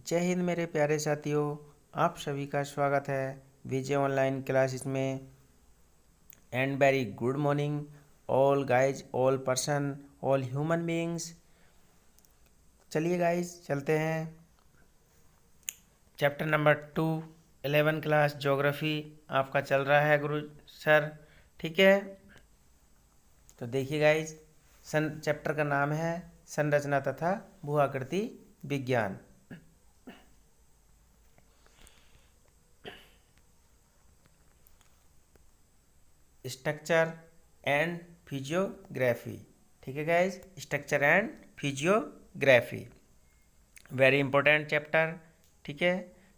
जय हिंद मेरे प्यारे साथियों, आप सभी का स्वागत है विजय ऑनलाइन क्लासेस में। And very good morning all guys, all person, all human beings. चलिए गाइज चलते हैं। चैप्टर नंबर 2, 11 क्लास ज्योग्राफी आपका चल रहा है गुरु सर, ठीक है। तो देखिए गाइज, चैप्टर का नाम है संरचना तथा भू आकृति विज्ञान। स्ट्रक्चर एंड फिजियोग्राफी, ठीक है guys, structure and physiography very important chapter, ठीक है।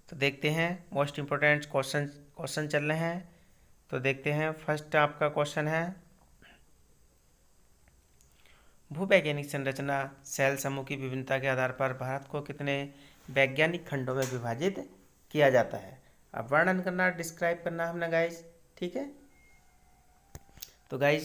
तो देखते हैं मोस्ट इंपॉर्टेंट क्वेश्चन चल रहे हैं। तो देखते हैं, फर्स्ट आपका क्वेश्चन है, भूवैज्ञानिक संरचना सेल समूह की विभिन्नता के आधार पर भारत को कितने वैज्ञानिक खंडों में विभाजित किया जाता है। अब वर्णन करना, डिस्क्राइब करना हमने गाइज, ठीक है। तो गाइज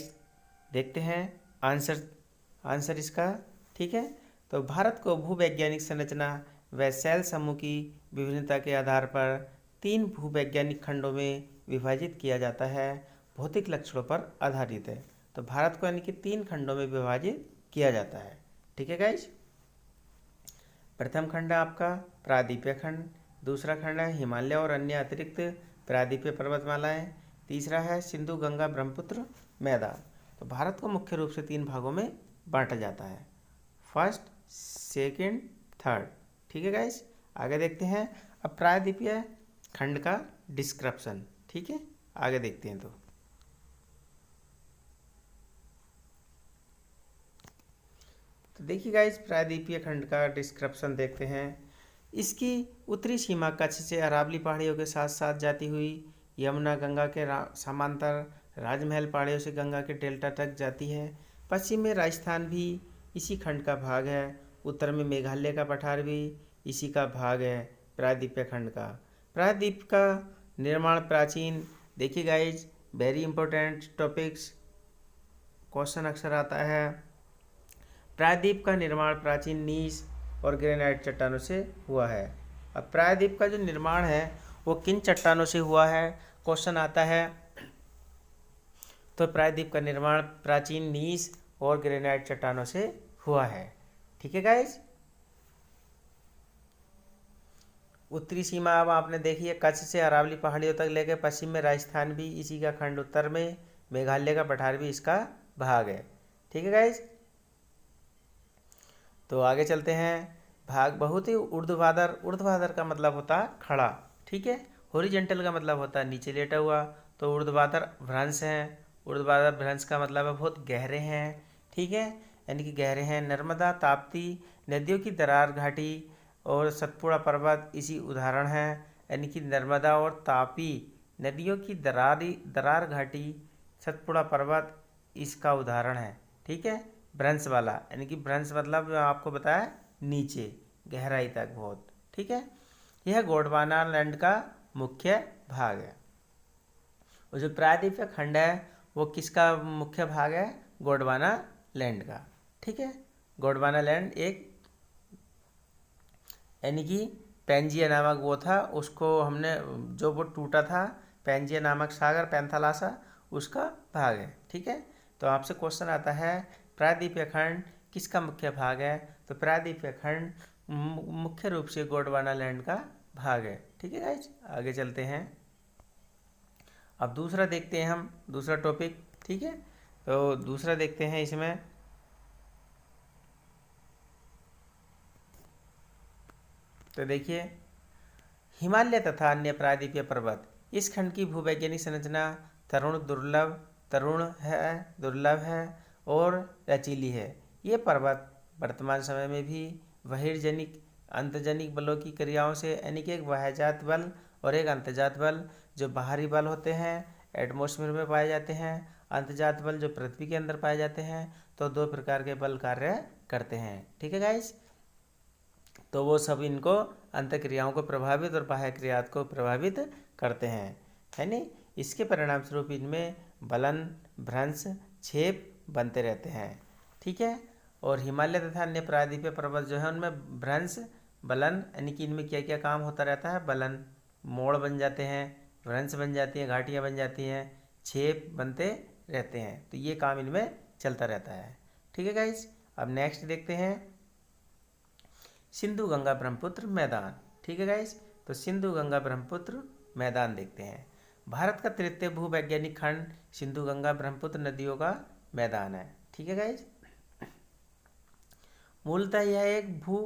देखते हैं आंसर इसका, ठीक है। तो भारत को भूवैज्ञानिक संरचना व सेल समूह की विभिन्नता के आधार पर 3 भूवैज्ञानिक खंडों में विभाजित किया जाता है, भौतिक लक्षणों पर आधारित है। तो भारत को यानी कि 3 खंडों में विभाजित किया जाता है, ठीक है गाइज। प्रथम खंड है आपका प्रायद्वीपीय खंड, दूसरा खंड है हिमालय और अन्य अतिरिक्त प्रायद्वीपीय पर्वतमालाएं, तीसरा है सिंधु गंगा ब्रह्मपुत्र मैदान। तो भारत को मुख्य रूप से 3 भागों में बांटा जाता है, फर्स्ट, सेकंड, थर्ड, ठीक है गाइस। आगे देखते हैं अब प्रायद्वीपीय खंड का डिस्क्रिप्शन, ठीक है, आगे देखते हैं। तो देखिए गाइस, प्रायद्वीपीय खंड का डिस्क्रिप्शन देखते हैं। इसकी उत्तरी सीमा कच्छ से अरावली पहाड़ियों के साथ साथ जाती हुई यमुना गंगा के समांतर राजमहल पहाड़ियों से गंगा के डेल्टा तक जाती है। पश्चिम में राजस्थान भी इसी खंड का भाग है। उत्तर में मेघालय का पठार भी इसी का भाग है प्रायद्वीपीय खंड का। प्रायद्वीप का निर्माण प्राचीन, देखिए guys very important topics, question अक्सर आता है। प्रायद्वीप का निर्माण प्राचीन नीस और ग्रेनाइट चट्टानों से हुआ है। अब प्रायद्वीप का जो निर्माण है वो किन चट्टानों से हुआ है, क्वेश्चन आता है। तो प्रायद्वीप का निर्माण प्राचीन नीस और ग्रेनाइट चट्टानों से हुआ है, ठीक है गाइज। उत्तरी सीमा अब आपने देखी है, कच्छ से अरावली पहाड़ियों तक लेकर पश्चिम में राजस्थान भी इसी का खंड, उत्तर में मेघालय का पठार भी इसका भाग है, ठीक है गाइज। तो आगे चलते हैं। भाग बहुत ही ऊर्ध्वाधर का मतलब होता है खड़ा, ठीक है। हॉरिजॉन्टल का मतलब होता है नीचे लेटा हुआ। तो ऊर्ध्वाधर भ्रंश हैं, ऊर्ध्वाधर भ्रंश का मतलब है बहुत गहरे हैं, ठीक है, यानी कि गहरे हैं। नर्मदा ताप्ती नदियों की दरार घाटी और सतपुड़ा पर्वत इसी उदाहरण है, यानी कि नर्मदा और तापी नदियों की दरार घाटी, सतपुड़ा पर्वत इसका उदाहरण है, ठीक है। भ्रंश वाला, यानी कि भ्रंश मतलब आपको बताया नीचे गहराई तक बहुत, ठीक है। यह गोंडवाना लैंड का मुख्य भाग है। और जो प्रायद्वीपीय खंड है वो किसका मुख्य भाग है, गोंडवाना लैंड का, ठीक है। गोंडवाना लैंड एक, यानी कि पेंजिया नामक वो था, उसको हमने जो वो टूटा था, पेंजिया नामक सागर पैंथालासा, उसका भाग है, ठीक है। तो आपसे क्वेश्चन आता है प्रायद्वीपीय खंड किसका मुख्य भाग है। तो प्रायद्वीपीय खंड मुख्य रूप से गोंडवाना लैंड का भाग है, ठीक है गाइज। आगे चलते हैं, अब दूसरा देखते हैं हम, दूसरा टॉपिक, ठीक है। तो दूसरा देखते हैं इसमें, तो देखिए हिमालय तथा अन्य प्रायद्वीपीय पर्वत, इस खंड की भूवैज्ञानिक संरचना दुर्लभ है और लचीली है। ये पर्वत वर्तमान समय में भी बहिर्जनिक अंतर्जनिक बलों की क्रियाओं से, यानी कि एक बाह्यजात बल और एक अंतर्जात बल, जो बाहरी बल होते हैं एटमॉस्फेयर में पाए जाते हैं, अंतर्जात बल जो पृथ्वी के अंदर पाए जाते हैं। तो 2 प्रकार के बल कार्य करते हैं, ठीक है गाइस। तो वो सब इनको अंतःक्रियाओं को प्रभावित और बाह्य क्रियाओं को प्रभावित करते हैं, है नहीं। इसके परिणाम स्वरूप इनमें बलन, भ्रंश, छेप बनते रहते हैं, ठीक है। और हिमालय तथा अन्य प्रायद्वीपीय पर्वत जो है उनमें भ्रंश बलन, यानी कि इनमें क्या क्या काम होता रहता है, बलन, मोड़ बन जाते हैं, व्रंश बन जाती हैं, घाटियाँ बन जाती हैं, छेप बनते रहते हैं। तो ये काम इनमें चलता रहता है। ठीक है गाइस, अब नेक्स्ट देखते हैं सिंधु गंगा ब्रह्मपुत्र मैदान। ठीक है गाइस, तो सिंधु गंगा ब्रह्मपुत्र मैदान देखते हैं। भारत का तृतीय भूवैज्ञानिक खंड सिंधु गंगा ब्रह्मपुत्र नदियों का मैदान है। ठीक है गाइस, मूलतः यह एक भू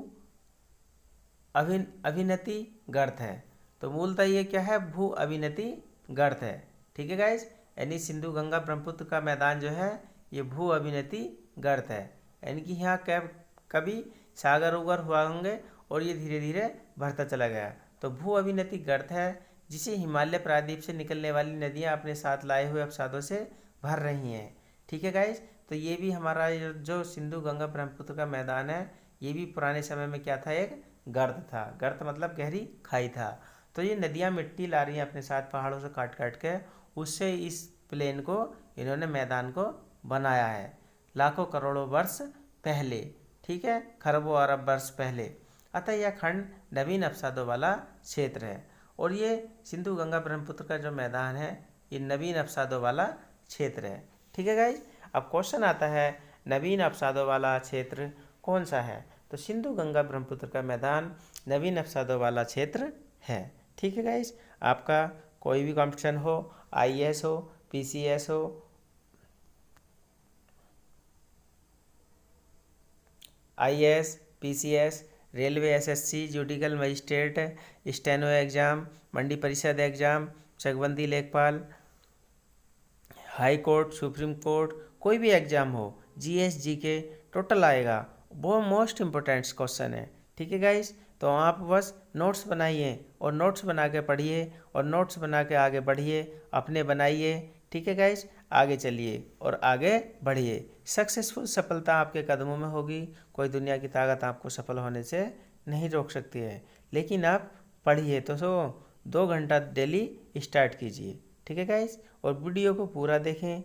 अभिनति गर्त है। तो मूलतः ये क्या है, भू अभिनति गर्त है। ठीक है गाइस, यानी सिंधु गंगा ब्रह्मपुत्र का मैदान जो है ये भू अभिनति गर्त है, यानी कि यहाँ कभी सागर उगर हुआ होंगे और ये धीरे धीरे बढ़ता चला गया। तो भू अभिनति गर्त है जिसे हिमालय प्रायद्वीप से निकलने वाली नदियाँ अपने साथ लाए हुए अवसादों से भर रही हैं। ठीक है गाइस, तो ये भी हमारा जो सिंधु गंगा ब्रह्मपुत्र का मैदान है ये भी पुराने समय में क्या था, एक गर्त था। गर्त मतलब गहरी खाई था। तो ये नदियाँ मिट्टी ला रही हैं अपने साथ पहाड़ों से काट काट के, उससे इस प्लेन को इन्होंने मैदान को बनाया है लाखों करोड़ों वर्ष पहले। ठीक है, खरबों अरब वर्ष पहले। अतः यह खंड नवीन अवसादों वाला क्षेत्र है और ये सिंधु गंगा ब्रह्मपुत्र का जो मैदान है ये नवीन अवसादों वाला क्षेत्र है। ठीक है गाइज, अब क्वेश्चन आता है नवीन अवसादों वाला क्षेत्र कौन सा है। तो सिंधु गंगा ब्रह्मपुत्र का मैदान नवीन अवसादों वाला क्षेत्र है। ठीक है गाइज, आपका कोई भी कॉम्पिटिशन हो, IAS हो, PCS हो, IAS, PCS, railway, SSC, judicial magistrate, steno exam, Mandi Parishad exam, चकबंदी लेखपाल, हाई कोर्ट, सुप्रीम कोर्ट, कोई भी एग्ज़ाम हो, GS GK टोटल आएगा। वो मोस्ट इम्पोर्टेंट क्वेश्चन है। ठीक है गाइस, तो आप बस नोट्स बनाइए और नोट्स बना के पढ़िए और नोट्स बना के आगे बढ़िए, अपने बनाइए। ठीक है गाइस, आगे चलिए और आगे बढ़िए। सक्सेसफुल सफलता आपके कदमों में होगी। कोई दुनिया की ताकत आपको सफल होने से नहीं रोक सकती है, लेकिन आप पढ़िए तो 2 घंटा डेली स्टार्ट कीजिए। ठीक है गाइस, और वीडियो को पूरा देखें,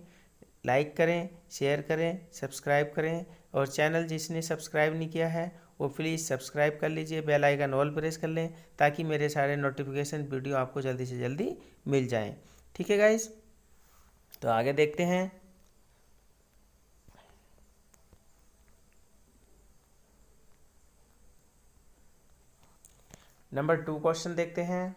लाइक करें, शेयर करें, सब्सक्राइब करें और चैनल जिसने सब्सक्राइब नहीं किया है वो प्लीज़ सब्सक्राइब कर लीजिए, बेल आइकन ऑल प्रेस कर लें ताकि मेरे सारे नोटिफिकेशन वीडियो आपको जल्दी से जल्दी मिल जाएं। ठीक है गाइस, तो आगे देखते हैं। नंबर 2 क्वेश्चन देखते हैं।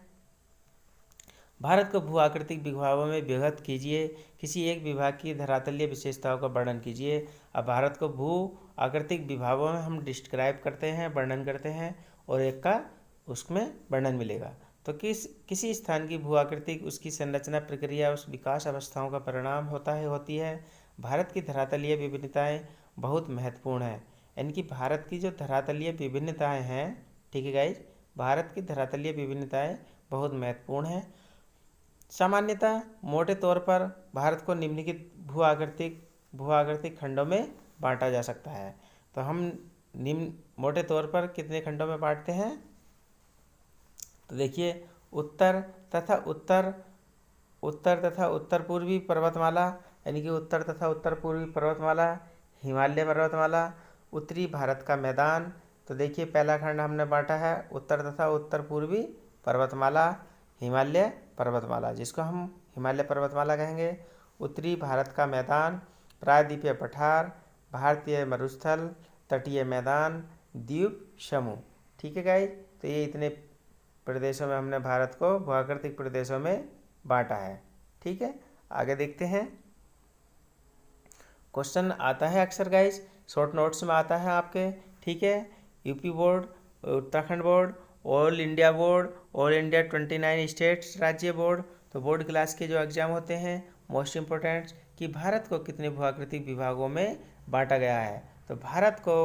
भारत को भू आकृतिक विभागों में विभक्त कीजिए, किसी एक विभाग की धरातलीय विशेषताओं का वर्णन कीजिए। अब भारत को भू आकृतिक विभागों में हम डिस्क्राइब करते हैं, वर्णन करते हैं और एक का उसमें वर्णन मिलेगा। तो किसी स्थान की भू आकृतिक उसकी संरचना प्रक्रिया उस विकास अवस्थाओं का परिणाम होती है। भारत की धरातलीय विभिन्नताएं बहुत महत्वपूर्ण है, यानी कि भारत की जो धरातलीय विभिन्नताएं हैं, ठीक है गाइज, भारत की धरातलीय विभिन्नताएं बहुत महत्वपूर्ण है। सामान्यतः मोटे तौर पर भारत को निम्नलिखित भू आकृतिक खंडों में बांटा जा सकता है। तो हम मोटे तौर पर कितने खंडों में बांटते हैं, तो देखिए उत्तर तथा उत्तर पूर्वी पर्वतमाला, यानी कि उत्तर तथा उत्तर पूर्वी पर्वतमाला, हिमालय पर्वतमाला, उत्तरी भारत का मैदान। तो देखिए पहला खंड हमने बांटा है उत्तर तथा उत्तर पूर्वी पर्वतमाला, हिमालय पर्वतमाला, जिसको हम हिमालय पर्वतमाला कहेंगे। उत्तरी भारत का मैदान, प्रायद्वीपीय पठार, भारतीय मरुस्थल, तटीय मैदान, द्वीप समूह। ठीक है गाइस, तो ये इतने प्रदेशों में हमने भारत को भूआकृतिक प्रदेशों में बांटा है। ठीक है, आगे देखते हैं। क्वेश्चन आता है अक्सर गाइस, शॉर्ट नोट्स में आता है आपके। ठीक है, UP board, Uttarakhand board, all India board, all India 29 states राज्य बोर्ड। तो बोर्ड क्लास के जो एग्जाम होते हैं मोस्ट इम्पोर्टेंट, कि भारत को कितने भूआकृतिक विभागों में बांटा गया है। तो भारत को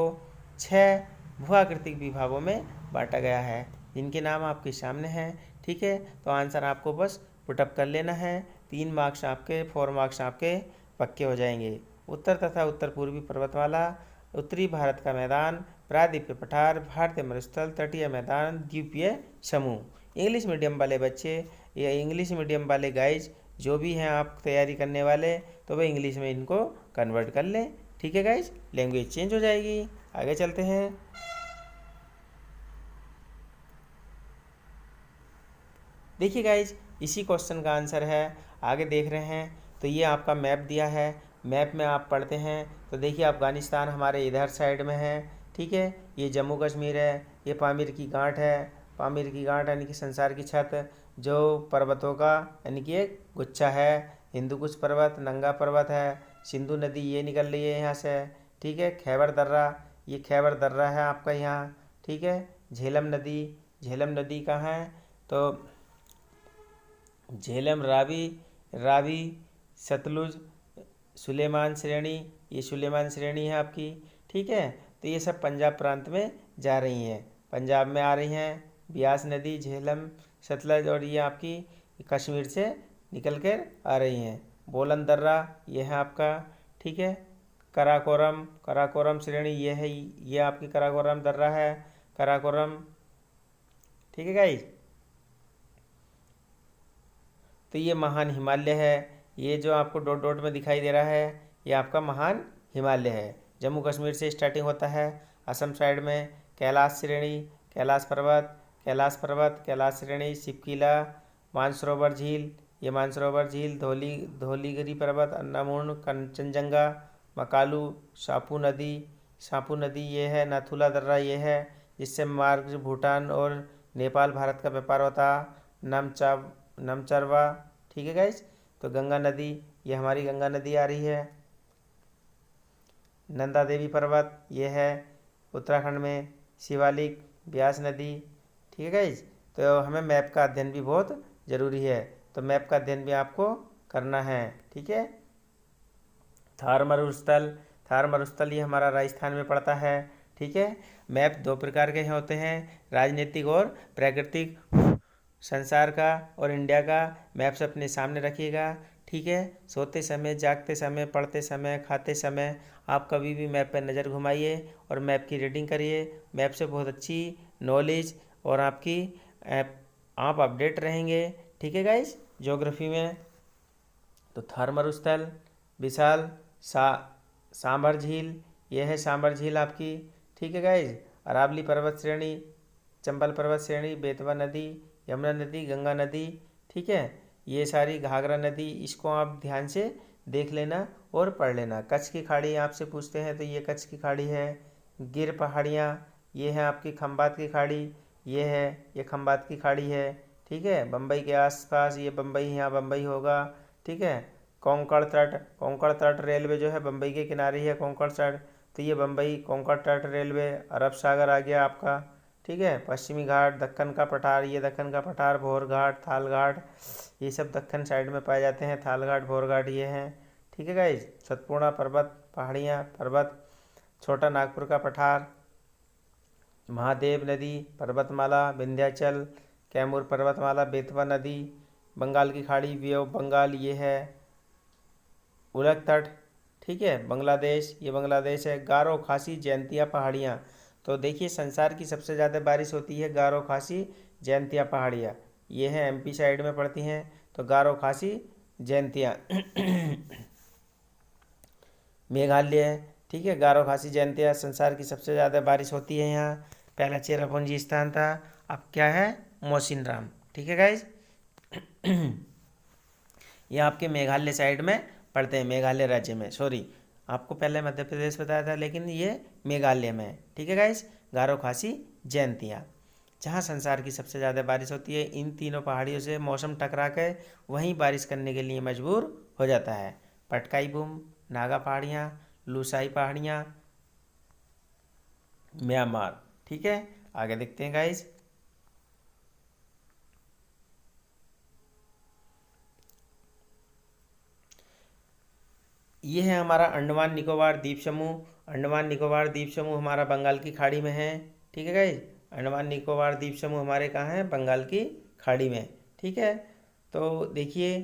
6 भूआकृतिक विभागों में बांटा गया है, जिनके नाम आपके सामने हैं। ठीक है, तो आंसर आपको बस पुटअप कर लेना है। 3 मार्क्स आपके, 4 मार्क्स आपके पक्के हो जाएंगे। उत्तर तथा उत्तर पूर्वी पर्वतमाला, उत्तरी भारत का मैदान, प्रायद्वीपीय पठार, भारतीय मरुस्थल, तटीय मैदान, द्वीपीय समूह। इंग्लिश मीडियम वाले बच्चे या इंग्लिश मीडियम वाले गाइज जो भी हैं आप तैयारी करने वाले, तो वह इंग्लिश में इनको कन्वर्ट कर लें। ठीक है गाइज, लैंग्वेज चेंज हो जाएगी। आगे चलते हैं। देखिए गाइज, इसी क्वेश्चन का आंसर है। आगे देख रहे हैं तो ये आपका मैप दिया है। मैप में आप पढ़ते हैं तो देखिए अफ़गानिस्तान हमारे इधर साइड में है, ठीक है। ये जम्मू कश्मीर है, ये पामीर की गांठ है। पामीर की गांठ यानी कि संसार की छत, जो पर्वतों का यानी कि एक गुच्छा है। हिंदुकुश पर्वत, नंगा पर्वत है। सिंधु नदी ये निकल रही है यहाँ से, ठीक है। खैबर दर्रा, ये खैबर दर्रा है आपका यहाँ, ठीक है। झेलम नदी, झेलम नदी कहाँ है तो झेलम, रावी, रावी, सतलुज, सुलेमान श्रेणी, ये सुलेमान श्रेणी है आपकी, ठीक है। तो ये सब पंजाब प्रांत में जा रही हैं, पंजाब में आ रही हैं। ब्यास नदी, झेलम, सतलज और ये आपकी कश्मीर से निकल कर आ रही हैं। बोलन दर्रा ये है आपका, ठीक है। कराकोरम, कराकोरम श्रेणी ये है, ये आपकी कराकोरम दर्रा है, कराकोरम, ठीक है गाइज। तो ये महान हिमालय है, ये जो आपको डॉट डॉट में दिखाई दे रहा है ये आपका महान हिमालय है। जम्मू कश्मीर से स्टार्टिंग होता है। असम साइड में कैलाश श्रेणी, कैलाश पर्वत, कैलाश पर्वत, कैलाश श्रेणी, शिवकिला, मानसरोवर झील, ये मानसरोवर झील, धौलीगिरी पर्वत, अन्नामूर्ण, कंचनजंगा, मकालू, सापू नदी, सापू नदी ये है। नाथुला दर्रा ये है, जिससे मार्ग भूटान और नेपाल भारत का व्यापार होता। नमचरवा, ठीक है गाइस। तो गंगा नदी, ये हमारी गंगा नदी आ रही है। नंदा देवी पर्वत ये है उत्तराखंड में। शिवालिक, ब्यास नदी, ठीक है गाइस। तो हमें मैप का अध्ययन भी बहुत ज़रूरी है, तो मैप का अध्ययन भी आपको करना है, ठीक है। थार मरुस्थल, थार मरुस्थल ये हमारा राजस्थान में पड़ता है, ठीक है। मैप दो प्रकार के होते हैं, राजनीतिक और प्राकृतिक। संसार का और इंडिया का मैप्स अपने सामने रखिएगा, ठीक है। सोते समय, जागते समय, पढ़ते समय, खाते समय आप कभी भी मैप पर नज़र घुमाइए और मैप की रीडिंग करिए। मैप से बहुत अच्छी नॉलेज और आपकी आप अपडेट रहेंगे, ठीक है गाइस। ज्योग्राफी में तो थार मरुस्थल, विशाल सांभर झील, यह है सांभर झील आपकी, ठीक है गाइज। अरावली पर्वत श्रेणी, चंबल पर्वत श्रेणी, बेतवा नदी, यमुना नदी, गंगा नदी, ठीक है। ये सारी घाघरा नदी, इसको आप ध्यान से देख लेना और पढ़ लेना। कच्छ की खाड़ी आपसे पूछते हैं तो ये कच्छ की खाड़ी है। गिर पहाड़ियाँ ये है आपकी खंबात की खाड़ी, ये है, ये खंबात की खाड़ी है, ठीक है। बम्बई के आसपास ये बम्बई, यहाँ बम्बई होगा, ठीक है। कोंकण तट, कोंकण तट रेलवे जो है बम्बई के किनारे है कोंकण तट, तो ये बम्बई कोंकण तट रेलवे। अरब सागर आ गया आपका, ठीक है। पश्चिमी घाट, दक्कन का पठार, ये दक्कन का पठार, भोर घाट, थाल घाट, ये सब दक्कन साइड में पाए जाते हैं। थाल घाट, भोर घाट ये हैं, ठीक है गाइज। सतपूर्णा पर्वत, पहाड़ियाँ, पर्वत, छोटा नागपुर का पठार, महादेव नदी, पर्वतमाला, विंध्याचल, कैमूर पर्वतमाला, बेतवा नदी, बंगाल की खाड़ी, वे ऑफ बंगाल ये है। उलग तट, ठीक है, बांग्लादेश, ये बांग्लादेश है। गारो, खासी, जयंतिया पहाड़ियाँ, तो देखिए संसार की सबसे ज़्यादा बारिश होती है गारो, खासी, जयंतिया पहाड़ियाँ, ये हैं एमपी साइड में पड़ती हैं। तो गारो, खासी, जयंतिया मेघालय, ठीक है। गारो, खासी, जयंतिया संसार की सबसे ज़्यादा बारिश होती है यहाँ। पहला चेरापूंजी स्थान था, अब क्या है, मौसिनराम, ठीक है गाइज। ये आपके मेघालय साइड में पड़ते हैं, मेघालय राज्य में, सॉरी आपको पहले मध्य प्रदेश बताया था लेकिन ये मेघालय में है, ठीक है गाइस। गारो, खासी, जयंतिया, जहाँ संसार की सबसे ज़्यादा बारिश होती है। इन तीनों पहाड़ियों से मौसम टकरा कर वहीं बारिश करने के लिए मजबूर हो जाता है। पटकाई बूम, नागा पहाड़ियाँ, लूसाई पहाड़ियाँ, म्यांमार, ठीक है। आगे देखते हैं गाइस। ये है हमारा अंडमान निकोबार द्वीप समूह। अंडमान निकोबार द्वीप समूह हमारा बंगाल की खाड़ी में है, ठीक है गाइज। अंडमान निकोबार द्वीप समूह हमारे कहाँ है, बंगाल की खाड़ी में, ठीक है। तो देखिए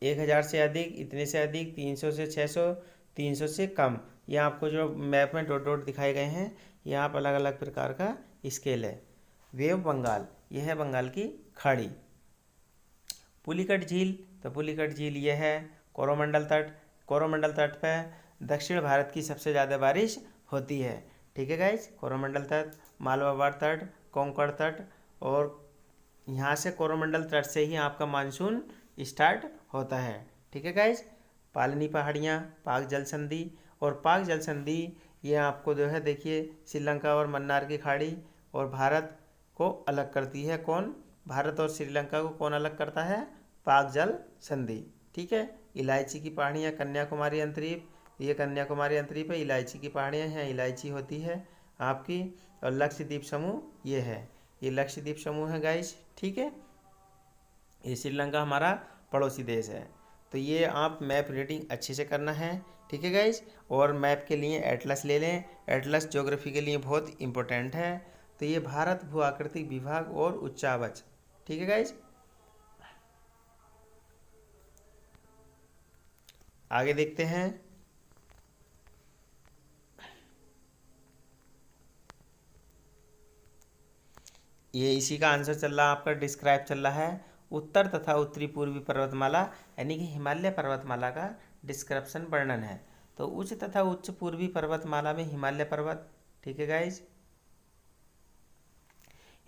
1000 से अधिक, इतने से अधिक, 300 से 600, 300 से कम, ये आपको जो मैप में डॉट डॉट दिखाए गए हैं ये आप अलग अलग प्रकार का स्केल है। वेव बंगाल, ये है बंगाल की खाड़ी। पुलिकट झील, तो पुलिकट झील ये है कोरोमंडल तट, कोरोमंडल तट पर दक्षिण भारत की सबसे ज़्यादा बारिश होती है, ठीक है गाइज। कोरोमंडल तट, मालवा तट, कोंकण तट और यहाँ से कोरोमंडल तट से ही आपका मानसून स्टार्ट होता है। ठीक है गाइज। पालनी पहाड़ियाँ, पाक जल संधि, और पाक जल संधि ये आपको जो है देखिए श्रीलंका और मन्नार की खाड़ी और भारत को अलग करती है। कौन? भारत और श्रीलंका को कौन अलग करता है? पाक जल संधि। ठीक है। इलायची की पहाड़ियाँ, कन्याकुमारी अंतरीप, ये कन्याकुमारी अंतरीप है, इलायची की पहाड़ियाँ हैं, इलायची होती है आपकी। और लक्षद्वीप समूह ये है, ये लक्षद्वीप समूह है गाइस। ठीक है। ये श्रीलंका हमारा पड़ोसी देश है। तो ये आप मैप रीडिंग अच्छे से करना है। ठीक है गाइज। और मैप के लिए एटलस ले लें, एटलस ज्योग्राफी के लिए बहुत इंपॉर्टेंट है। तो ये भारत भू आकृतिक विभाग और उच्चावच। ठीक है गाइज। आगे देखते हैं। ये इसी का आंसर चल रहा है आपका, डिस्क्राइब चल रहा है। उत्तर तथा उत्तरी पूर्वी पर्वतमाला यानी कि हिमालय पर्वतमाला का डिस्क्रिप्शन वर्णन है। तो उच्च तथा उच्च पूर्वी पर्वतमाला में हिमालय पर्वत। ठीक है गाइज।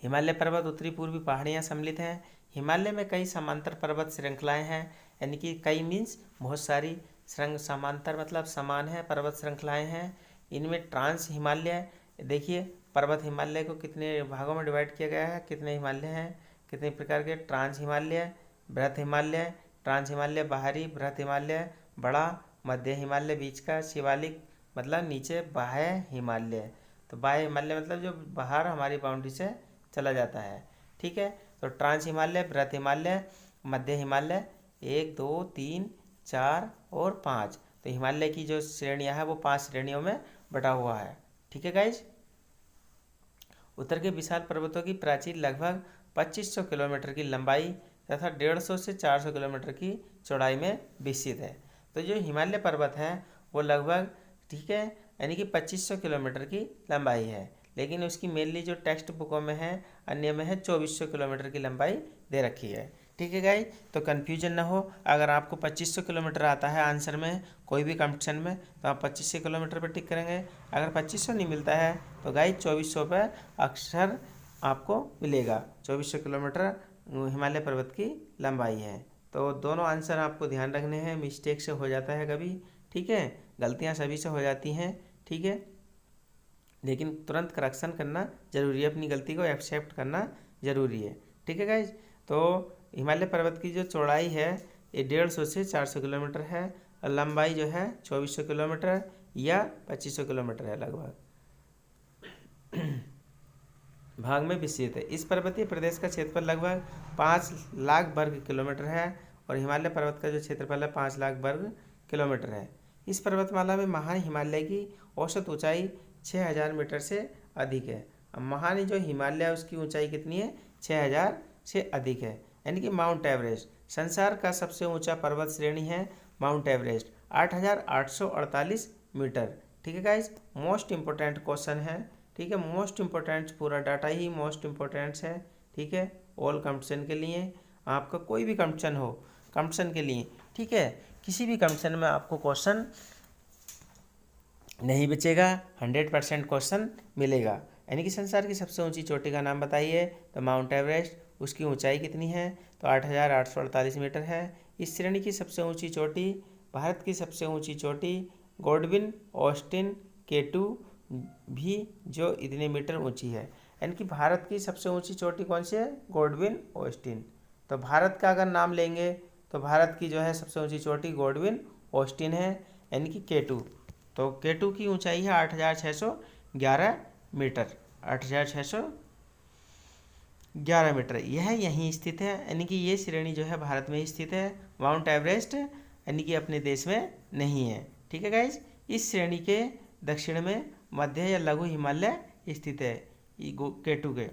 हिमालय पर्वत उत्तरी पूर्वी पहाड़ियाँ सम्मिलित हैं। हिमालय में कई समांतर पर्वत श्रृंखलाएं हैं, यानी कि कई मीन्स बहुत सारी समांतर मतलब समान है पर्वत श्रृंखलाएं हैं। इनमें ट्रांस हिमालय, देखिए पर्वत हिमालय को कितने भागों में डिवाइड किया गया है, कितने हिमालय हैं, कितने प्रकार के? ट्रांस हिमालय, बृहत हिमालय, ट्रांस हिमालय बाहरी, बृहत हिमालय बड़ा, मध्य हिमालय बीच का, शिवालिक मतलब नीचे, बाह्य हिमालय। तो बाह्य हिमालय मतलब जो बाहर हमारी बाउंड्री से चला जाता है। ठीक है। तो ट्रांस हिमालय, बृहत हिमालय, मध्य हिमालय 1 2 3 4 और 5। तो हिमालय की जो श्रेणियां हैं वो 5 श्रेणियों में बटा हुआ है। ठीक है गाइज। उत्तर के विशाल पर्वतों की प्राचीर लगभग 2500 किलोमीटर की लंबाई तथा 150 से 400 किलोमीटर की चौड़ाई में विस्तृत है। तो जो हिमालय पर्वत है वो लगभग, ठीक है, यानी कि 2500 किलोमीटर की लंबाई है, लेकिन उसकी मेनली जो टेक्स्ट बुकों में है, अन्य में है 2400 किलोमीटर की लंबाई दे रखी है। ठीक है गाइस। तो कन्फ्यूजन ना हो, अगर आपको 2500 किलोमीटर आता है आंसर में कोई भी कंपटीशन में तो आप 2500 किलोमीटर पर टिक करेंगे। अगर 2500 नहीं मिलता है तो गाइस 2400 पर अक्सर आपको मिलेगा। 2400 किलोमीटर हिमालय पर्वत की लंबाई है। तो दोनों आंसर आपको ध्यान रखने हैं, मिस्टेक से हो जाता है कभी। ठीक है। गलतियाँ सभी से हो जाती हैं। ठीक है। लेकिन तुरंत करेक्शन करना जरूरी है, अपनी गलती को एक्सेप्ट करना जरूरी है। ठीक है गाइज। तो हिमालय पर्वत की जो चौड़ाई है ये 150 से 400 किलोमीटर है और लंबाई जो है 2400 किलोमीटर या 2500 किलोमीटर है लगभग। भाग में विस्तृत है। इस पर्वतीय प्रदेश का क्षेत्रफल लगभग 5 लाख वर्ग किलोमीटर है और हिमालय पर्वत का जो क्षेत्रफल है 5 लाख वर्ग किलोमीटर है। इस पर्वतमाला में महान हिमालय की औसत ऊंचाई 6000 मीटर से अधिक है। अब महान जो हिमालय है उसकी ऊंचाई कितनी है? 6000 से अधिक है, यानी कि माउंट एवरेस्ट। संसार का सबसे ऊंचा पर्वत श्रेणी है माउंट एवरेस्ट, 8848 मीटर। ठीक है गाइज। मोस्ट इम्पोर्टेंट क्वेश्चन है। ठीक है। मोस्ट इम्पोर्टेंट, पूरा डाटा ही मोस्ट इम्पोर्टेंट्स है। ठीक है। ऑल कंपटीशन के लिए, आपका कोई भी कंपटीशन हो, कंपटीशन के लिए, ठीक है, किसी भी कंपटीशन में आपको क्वेश्चन नहीं बचेगा, 100% क्वेश्चन मिलेगा। यानी कि संसार की सबसे ऊंची चोटी का नाम बताइए, तो माउंट एवरेस्ट। उसकी ऊंचाई कितनी है? तो 8848 मीटर है। इस श्रेणी की सबसे ऊंची चोटी, भारत की सबसे ऊंची चोटी गॉडविन ऑस्टिन K2 भी, जो इतने मीटर ऊंची है। यानी कि भारत की सबसे ऊंची चोटी कौन सी है? Godwin Austen. तो भारत का अगर नाम लेंगे तो भारत की जो है सबसे ऊंची चोटी गॉडविन ऑस्टिन है, यानी कि K2। तो K2 की ऊंचाई है 8611 मीटर, 8611 मीटर। यह यहीं स्थित है, यानी कि ये श्रेणी जो है भारत में ही स्थित है। माउंट एवरेस्ट यानी कि अपने देश में नहीं है। ठीक है गाइज। इस श्रेणी के दक्षिण में मध्य या लघु हिमालय स्थित है K2 के।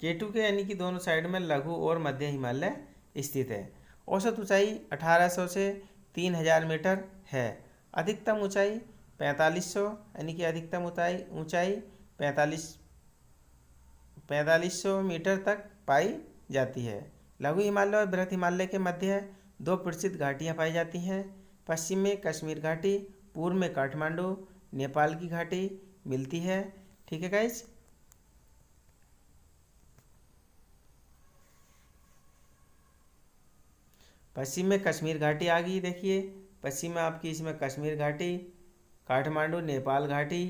K2 के यानी कि दोनों साइड में लघु और मध्य हिमालय स्थित है। औसत ऊंचाई 1800 से 3000 मीटर है। अधिकतम ऊंचाई 4500, यानी कि अधिकतम ऊंचाई 4500 मीटर तक पाई जाती है। लघु हिमालय और बृहत हिमालय के मध्य 2 प्रसिद्ध घाटियाँ पाई जाती हैं। पश्चिम में कश्मीर घाटी, पूर्व में काठमांडू, नेपाल की घाटी मिलती है। ठीक है गाइस। पश्चिम में कश्मीर घाटी आ गई, देखिए पश्चिम में आपकी इसमें कश्मीर घाटी, काठमांडू नेपाल घाटी,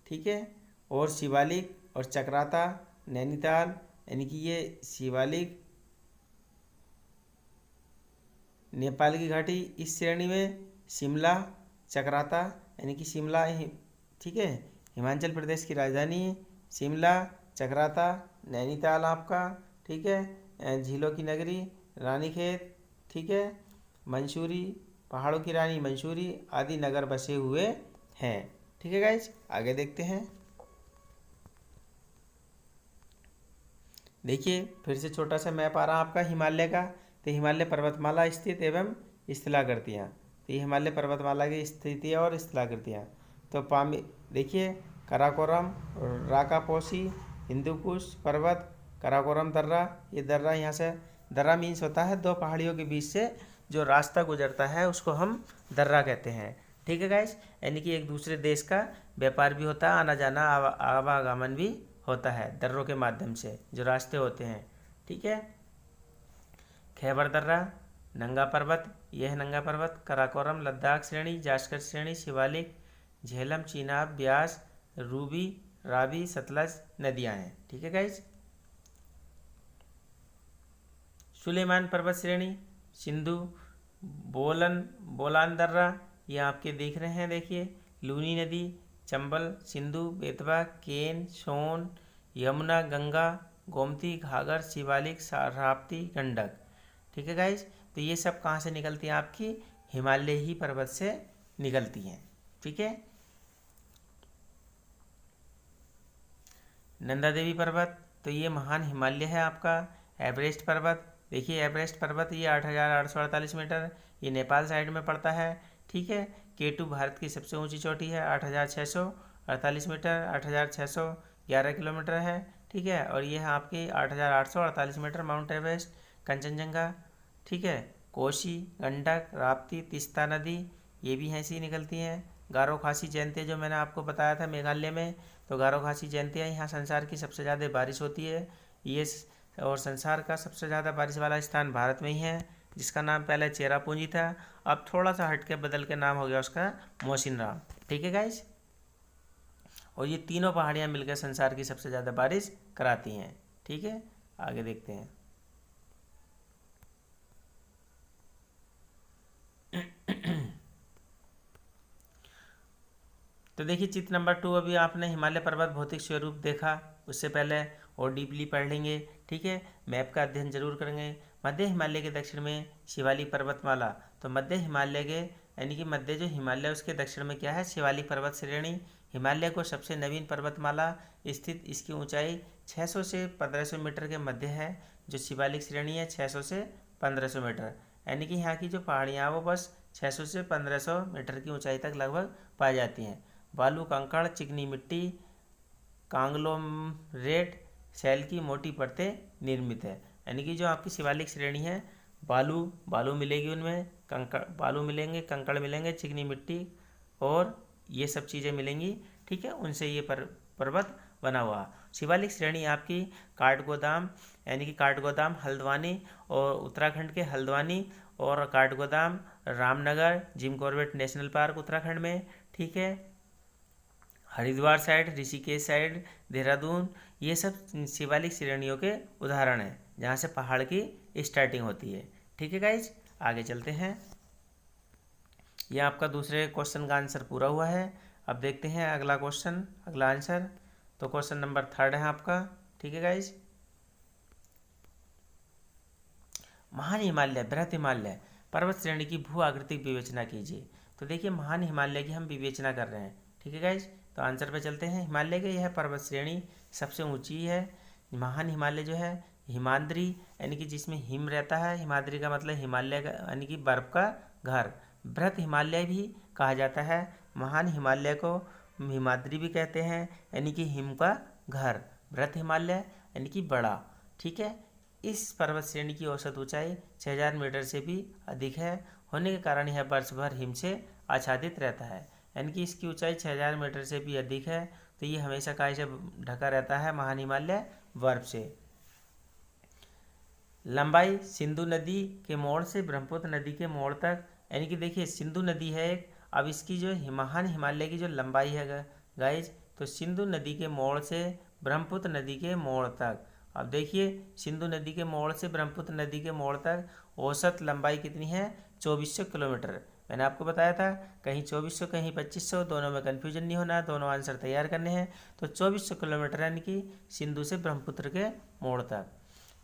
ठीक है, और शिवालिक और चक्राता नैनीताल, यानी कि ये शिवालिक नेपाल की घाटी इस श्रेणी में, शिमला चक्राता यानी कि शिमला ठीक है, हिमाचल प्रदेश की राजधानी है शिमला, चक्राता नैनीताल आपका, ठीक है, झीलों की नगरी रानीखेत, ठीक है, मंसूरी पहाड़ों की रानी मंसूरी आदि नगर बसे हुए हैं। ठीक है गाइज, आगे देखते हैं। देखिए फिर से छोटा सा मैप आ रहा आपका हिमालय का। तो हिमालय पर्वतमाला स्थित एवं स्थलाकृतियाँ, तो ये हिमालय पर्वतमाला की स्थिति और स्थलाकृतियाँ। तो पामी देखिए काराकोरम, राकापोसी, हिंदुकुश पर्वत, काराकोरम दर्रा, ये दर्रा यहाँ से, दर्रा मीन्स होता है दो पहाड़ियों के बीच से जो रास्ता गुजरता है उसको हम दर्रा कहते हैं। ठीक है गाइस, यानी कि एक दूसरे देश का व्यापार भी होता है, आना जाना आवागमन भी होता है दर्रों के माध्यम से, जो रास्ते होते हैं। ठीक है, खैबर दर्रा, नंगा पर्वत, यह है नंगा पर्वत, काराकोरम लद्दाख श्रेणी, जास्कर श्रेणी, शिवालिक, झेलम, चीनाब, ब्यास, रूबी, रावी, सतलज नदियां हैं। ठीक है गाइज। सुलेमान पर्वत श्रेणी, सिंधु, बोलान दर्रा, ये आपके देख रहे हैं, देखिए लूनी नदी, चंबल, सिंधु, बेतवा, केन, सोन, यमुना, गंगा, गोमती, घाघर, शिवालिक, राप्ती, गंडक। ठीक है गाइज, तो ये सब कहाँ से निकलती हैं? आपकी हिमालय ही पर्वत से निकलती हैं। ठीक है, नंदा देवी पर्वत, तो ये महान हिमालय है आपका। एवरेस्ट पर्वत, देखिए एवरेस्ट पर्वत ये 8,848 मीटर, ये नेपाल साइड में पड़ता है। ठीक है, K2 भारत की सबसे ऊंची चोटी है, 8,648 मीटर, 8,611 किलोमीटर है। ठीक है, और ये है आपकी 8,848 मीटर माउंट एवरेस्ट। कंचनजंगा, ठीक है, कोसी, गंडक, राप्ती, तीस्ता नदी, ये भी ऐसी निकलती हैं। गारो खासी जयंती जो मैंने आपको बताया था मेघालय में, तो गारो खासी जयंतियाँ, यहाँ संसार की सबसे ज़्यादा बारिश होती है ये, और संसार का सबसे ज़्यादा बारिश वाला स्थान भारत में ही है, जिसका नाम पहले चेरापूंजी था, अब थोड़ा सा हट के बदल के नाम हो गया उसका मोसिनराम। ठीक है गाइज, और ये तीनों पहाड़ियाँ मिलकर संसार की सबसे ज़्यादा बारिश कराती हैं। ठीक है, आगे देखते हैं। तो देखिए चित्र नंबर 2, अभी आपने हिमालय पर्वत भौतिक स्वरूप देखा, उससे पहले और डीपली पढ़ लेंगे। ठीक है, मैप का अध्ययन जरूर करेंगे। मध्य हिमालय के दक्षिण में शिवालिक पर्वतमाला, तो मध्य हिमालय के यानी कि मध्य जो हिमालय उसके दक्षिण में क्या है? शिवालिक पर्वत श्रेणी। हिमालय को सबसे नवीन पर्वतमाला स्थित, इसकी ऊंचाई 600 से 1500 मीटर के मध्य है। जो शिवालिक श्रेणी है 600 से 1500 मीटर, यानी कि यहाँ की जो पहाड़ियाँ वो बस 600 से 1500 मीटर की ऊंचाई तक लगभग पाई जाती हैं। बालू कंकड़, चिकनी मिट्टी, कांग्लोमरेट शैल की मोटी परतें निर्मित है। यानी कि जो आपकी शिवालिक श्रेणी है, बालू मिलेगी उनमें, कंकड़ बालू मिलेंगे, कंकड़ मिलेंगे, चिकनी मिट्टी और ये सब चीज़ें मिलेंगी। ठीक है, उनसे ये पर्वत बना हुआ। शिवालिक श्रेणी आपकी काठगोदाम, यानी कि काठगोदाम हल्द्वानी और उत्तराखंड के हल्द्वानी, और Kathgodam, Ramnagar, Jim Corbett national park Uttarakhand में। ठीक है, हरिद्वार साइड, ऋषिकेश साइड, देहरादून, ये सब शिवालिक श्रेणियों के उदाहरण हैं जहाँ से पहाड़ की स्टार्टिंग होती है। ठीक है गाइज, आगे चलते हैं। ये आपका दूसरे क्वेश्चन का आंसर पूरा हुआ है। अब देखते हैं अगला क्वेश्चन, अगला आंसर। तो क्वेश्चन नंबर 3 है आपका। ठीक है गाइज, महान हिमालय, बृहत हिमालय पर्वत श्रेणी की भू आकृतिक विवेचना कीजिए। तो देखिए महान हिमालय की हम विवेचना कर रहे हैं। ठीक है गाइज, तो आंसर पे चलते हैं। हिमालय की यह पर्वत श्रेणी सबसे ऊंची है। महान हिमालय जो है हिमाद्री, यानी कि जिसमें हिम रहता है, हिमाद्री का मतलब हिमालय का यानी कि बर्फ का घर। बृहत हिमालय भी कहा जाता है। महान हिमालय को हिमाद्री भी कहते हैं, यानी कि हिम का घर। बृहत हिमालय यानी कि बड़ा। ठीक है, इस पर्वत श्रेणी की औसत ऊंचाई 6000 मीटर से भी अधिक है, होने के कारण यह वर्ष भर हिम से आच्छादित रहता है। यानी कि इसकी ऊंचाई 6000 मीटर से भी अधिक है। तो ये हमेशा काय से ढका रहता है, महान हिमालय बर्फ से। लंबाई सिंधु नदी के मोड़ से ब्रह्मपुत्र नदी के मोड़ तक, यानी कि देखिए सिंधु नदी है एक, अब इसकी जो महान हिमालय की जो लंबाई है गाइज, तो सिंधु नदी के मोड़ से ब्रह्मपुत्र नदी के मोड़ तक, अब देखिए सिंधु नदी के मोड़ से ब्रह्मपुत्र नदी के मोड़ तक औसत लंबाई कितनी है, 2400 किलोमीटर। मैंने आपको बताया था कहीं 2400 कहीं 2500, दोनों में कन्फ्यूजन नहीं होना, दोनों आंसर तैयार करने हैं। तो 2400 किलोमीटर यानी कि सिंधु से ब्रह्मपुत्र के मोड़ तक।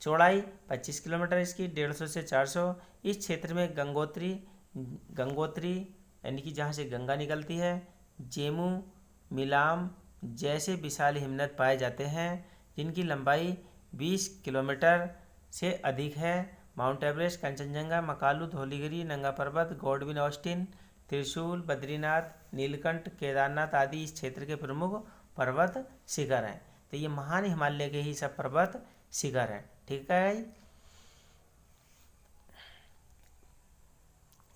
चौड़ाई 25 किलोमीटर इसकी, 150 से 400। इस क्षेत्र में गंगोत्री यानी कि जहाँ से गंगा निकलती है, जेमू, मिलाम जैसे विशाल हिमनद पाए जाते हैं जिनकी लंबाई 20 किलोमीटर से अधिक है। माउंट एवरेस्ट, कंचनजंगा, मकालू, धौलीगिरी, नंगा पर्वत, गॉडविन ऑस्टिन, त्रिशूल, बद्रीनाथ, नीलकंठ, केदारनाथ आदि इस क्षेत्र के प्रमुख पर्वत शिखर हैं। तो ये महान हिमालय के ही सब पर्वत शिखर हैं। ठीक है,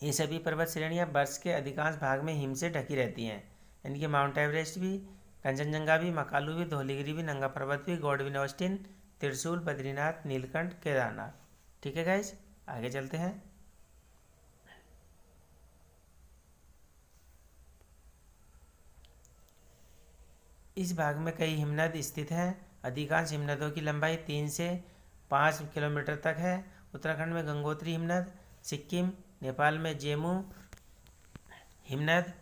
ये सभी पर्वत श्रेणियां वर्ष के अधिकांश भाग में हिम से ढकी रहती हैं, यानी कि माउंट एवरेस्ट भी, कंचनजंगा भी, मकालू भी, धौलीगिरी भी, नंगा पर्वत भी, गॉडविन ऑस्टिन, त्रिशूल, बद्रीनाथ, नीलकंठ, केदारनाथ। ठीक है गाइज, आगे चलते हैं। इस भाग में कई हिमनद स्थित हैं। अधिकांश हिमनदों की लंबाई 3 से 5 किलोमीटर तक है। उत्तराखंड में गंगोत्री हिमनद, सिक्किम, नेपाल में जेमू हिमनद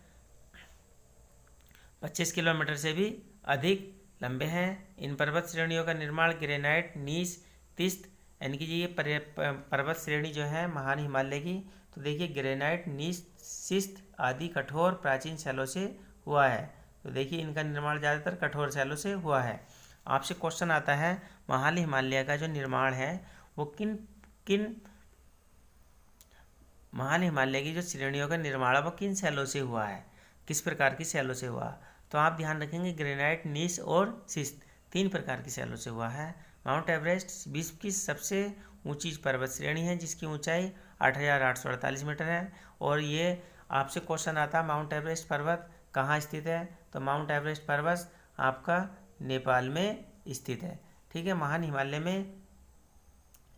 25 किलोमीटर से भी अधिक लंबे हैं। इन पर्वत श्रेणियों का निर्माण ग्रेनाइट, नीस, तिस्त, यानी कि ये पर्वत श्रेणी जो है महान हिमालय की, तो देखिए ग्रेनाइट, नीस, शिस्त आदि कठोर प्राचीन शैलों से हुआ है। तो देखिए इनका निर्माण ज़्यादातर कठोर शैलों से हुआ है। आपसे क्वेश्चन आता है महान हिमालय का जो निर्माण है वो किन किन महान हिमालय की जो श्रेणियों का निर्माण है वो किन शैलों से हुआ है, किस प्रकार की शैलों से हुआ। तो आप ध्यान रखेंगे ग्रेनाइट, नीस और शिस्त 3 प्रकार की शैलों से हुआ है। माउंट एवरेस्ट विश्व की सबसे ऊंची पर्वत श्रेणी है जिसकी ऊंचाई 8848 मीटर है। और ये आपसे क्वेश्चन आता है माउंट एवरेस्ट पर्वत कहाँ स्थित है, तो माउंट एवरेस्ट पर्वत आपका नेपाल में स्थित है। ठीक है, महान हिमालय में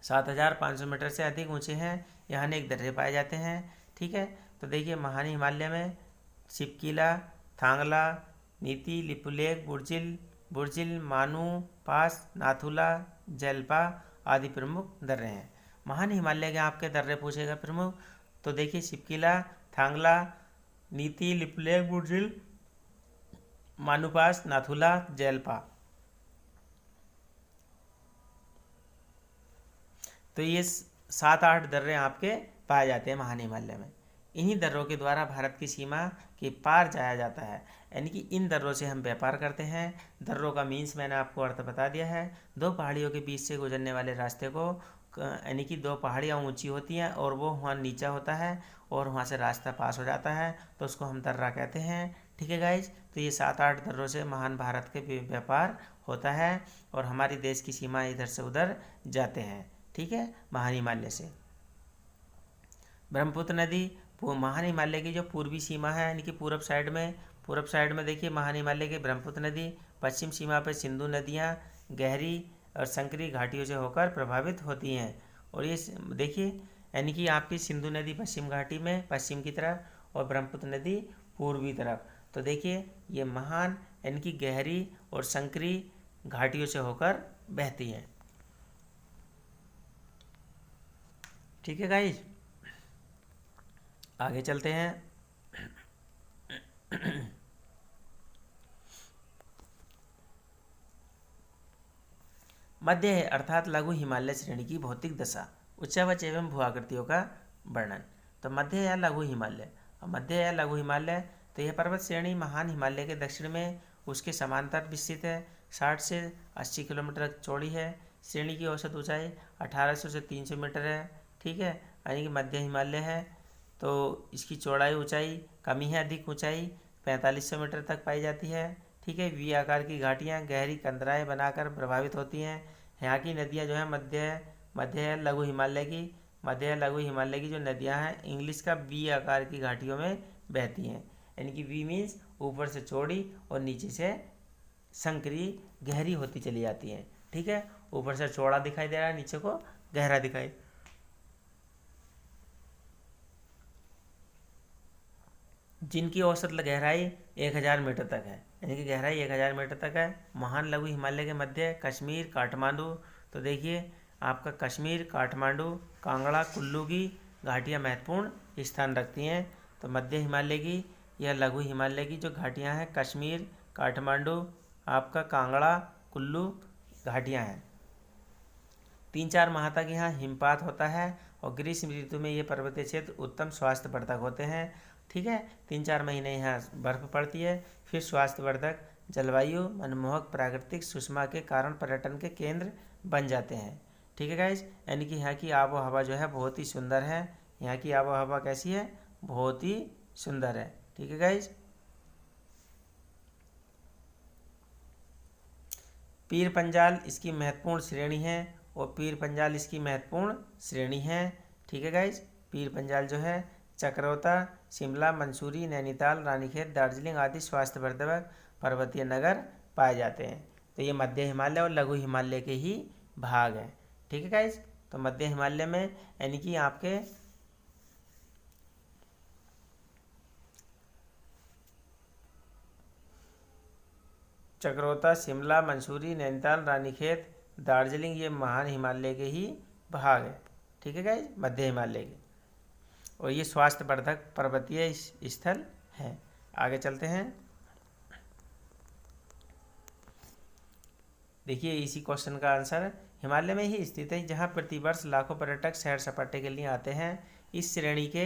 7500 मीटर से अधिक ऊंचे हैं, यहाँ अनेक दर्रे पाए जाते हैं। ठीक है, तो देखिए महान हिमालय में शिपकिला, थांगला, नीति, लिपुलेख, बुर्जिल, मानू पास, नाथुला, जलपा आदि प्रमुख दर्रे हैं। महान हिमालय के आपके दर्रे पूछेगा प्रमुख, तो देखिए शिपकिला, थांगला, नीति, लिपुलेख, बुर्जिल, मानूपास, नाथुला, जलपा। तो ये 7-8 दर्रे आपके पाए जाते हैं महान हिमालय में। इन्हीं दर्रों के द्वारा भारत की सीमा के पार जाया जाता है, यानी कि इन दर्रों से हम व्यापार करते हैं। दर्रों का मीन्स मैंने आपको अर्थ बता दिया है। दो पहाड़ियों के बीच से गुजरने वाले रास्ते को, यानी कि दो पहाड़ियाँ ऊंची होती हैं और वो वहाँ नीचा होता है और वहाँ से रास्ता पास हो जाता है, तो उसको हम दर्रा कहते हैं। ठीक है गाइज, तो ये 7-8 दर्रों से महान भारत के व्यापार होता है और हमारी देश की सीमा इधर से उधर जाते हैं। ठीक है, महान हिमालय से। ब्रह्मपुत्र नदी महान हिमालय की जो पूर्वी सीमा है, यानी कि पूरब साइड में देखिए महान हिमालय की ब्रह्मपुत्र नदी, पश्चिम सीमा पर सिंधु नदियाँ गहरी और संकरी घाटियों से होकर प्रभावित होती हैं। और ये देखिए यानी कि आपकी सिंधु नदी पश्चिम घाटी में पश्चिम की तरफ और ब्रह्मपुत्र नदी पूर्वी तरफ। तो देखिए ये महान यानी कि गहरी और संकरी घाटियों से होकर बहती है। ठीक है गाइज, आगे चलते हैं। मध्य है अर्थात लघु हिमालय श्रेणी की भौतिक दशा, उच्चावच एवं भूआकृतियों का वर्णन। तो मध्य या लघु हिमालय, मध्य या लघु हिमालय, तो यह पर्वत श्रेणी महान हिमालय के दक्षिण में उसके समांतर विस्तृत है। 60 से 80 किलोमीटर चौड़ी है। श्रेणी की औसत ऊंचाई 1800 से 300 मीटर है। ठीक है, यानी कि मध्य हिमालय है। तो इसकी चौड़ाई ऊंचाई कम ही है, अधिक ऊंचाई 4500 मीटर तक पाई जाती है। ठीक है, वी आकार की घाटियाँ गहरी कंदराएँ बनाकर प्रभावित होती हैं। यहाँ की नदियाँ जो है मध्य लघु हिमालय की जो नदियाँ हैं इंग्लिश का वी आकार की घाटियों में बहती हैं। यानी कि वी मीन्स ऊपर से चौड़ी और नीचे से संकरी गहरी होती चली जाती है। ठीक है, ऊपर से चौड़ा दिखाई दे रहा है, नीचे को गहरा दिखाई। जिनकी औसत गहराई 1000 मीटर तक है, यानी कि गहराई 1000 मीटर तक है। महान लघु हिमालय के मध्य कश्मीर, काठमांडू। तो देखिए आपका कश्मीर, काठमांडू, कांगड़ा, कुल्लू की घाटियाँ महत्वपूर्ण स्थान रखती हैं। तो मध्य हिमालय की यह लघु हिमालय की जो घाटियाँ हैं, कश्मीर, काठमांडू, आपका कांगड़ा, कुल्लू घाटियाँ हैं। 3-4 माह तक यहाँ हिमपात होता है और ग्रीष्म ऋतु में ये पर्वतीय क्षेत्र उत्तम स्वास्थ्यवर्धक होते हैं। ठीक है, 3-4 महीने यहाँ बर्फ पड़ती है। फिर स्वास्थ्यवर्धक जलवायु, मनमोहक प्राकृतिक सुषमा के कारण पर्यटन के केंद्र बन जाते हैं। ठीक है गाइज, यानी कि यहाँ की आबो हवा जो है बहुत ही सुंदर है। यहाँ की आबो हवा कैसी है? बहुत ही सुंदर है। ठीक है गाइज, पीर पंजाल इसकी महत्वपूर्ण श्रेणी है और पीर पंजाल इसकी महत्वपूर्ण श्रेणी है। ठीक है गाइज, पीर पंजाल जो है चक्रोता, शिमला, मंसूरी, नैनीताल, रानीखेत, दार्जिलिंग आदि स्वास्थ्यवर्धक पर्वतीय नगर पाए जाते हैं। तो ये मध्य हिमालय और लघु हिमालय के ही भाग हैं। ठीक है गाइज, तो मध्य हिमालय में यानी कि आपके चक्रोता, शिमला, मंसूरी, नैनीताल, रानीखेत, दार्जिलिंग ये महान हिमालय के ही भाग है। ठीक है गाइज, मध्य हिमालय के, और ये स्वास्थ्यवर्धक पर्वतीय स्थल है। आगे चलते हैं। देखिए इसी क्वेश्चन का आंसर हिमालय में ही स्थित है जहाँ प्रतिवर्ष लाखों पर्यटक सैर सपाटे के लिए आते हैं। इस श्रेणी के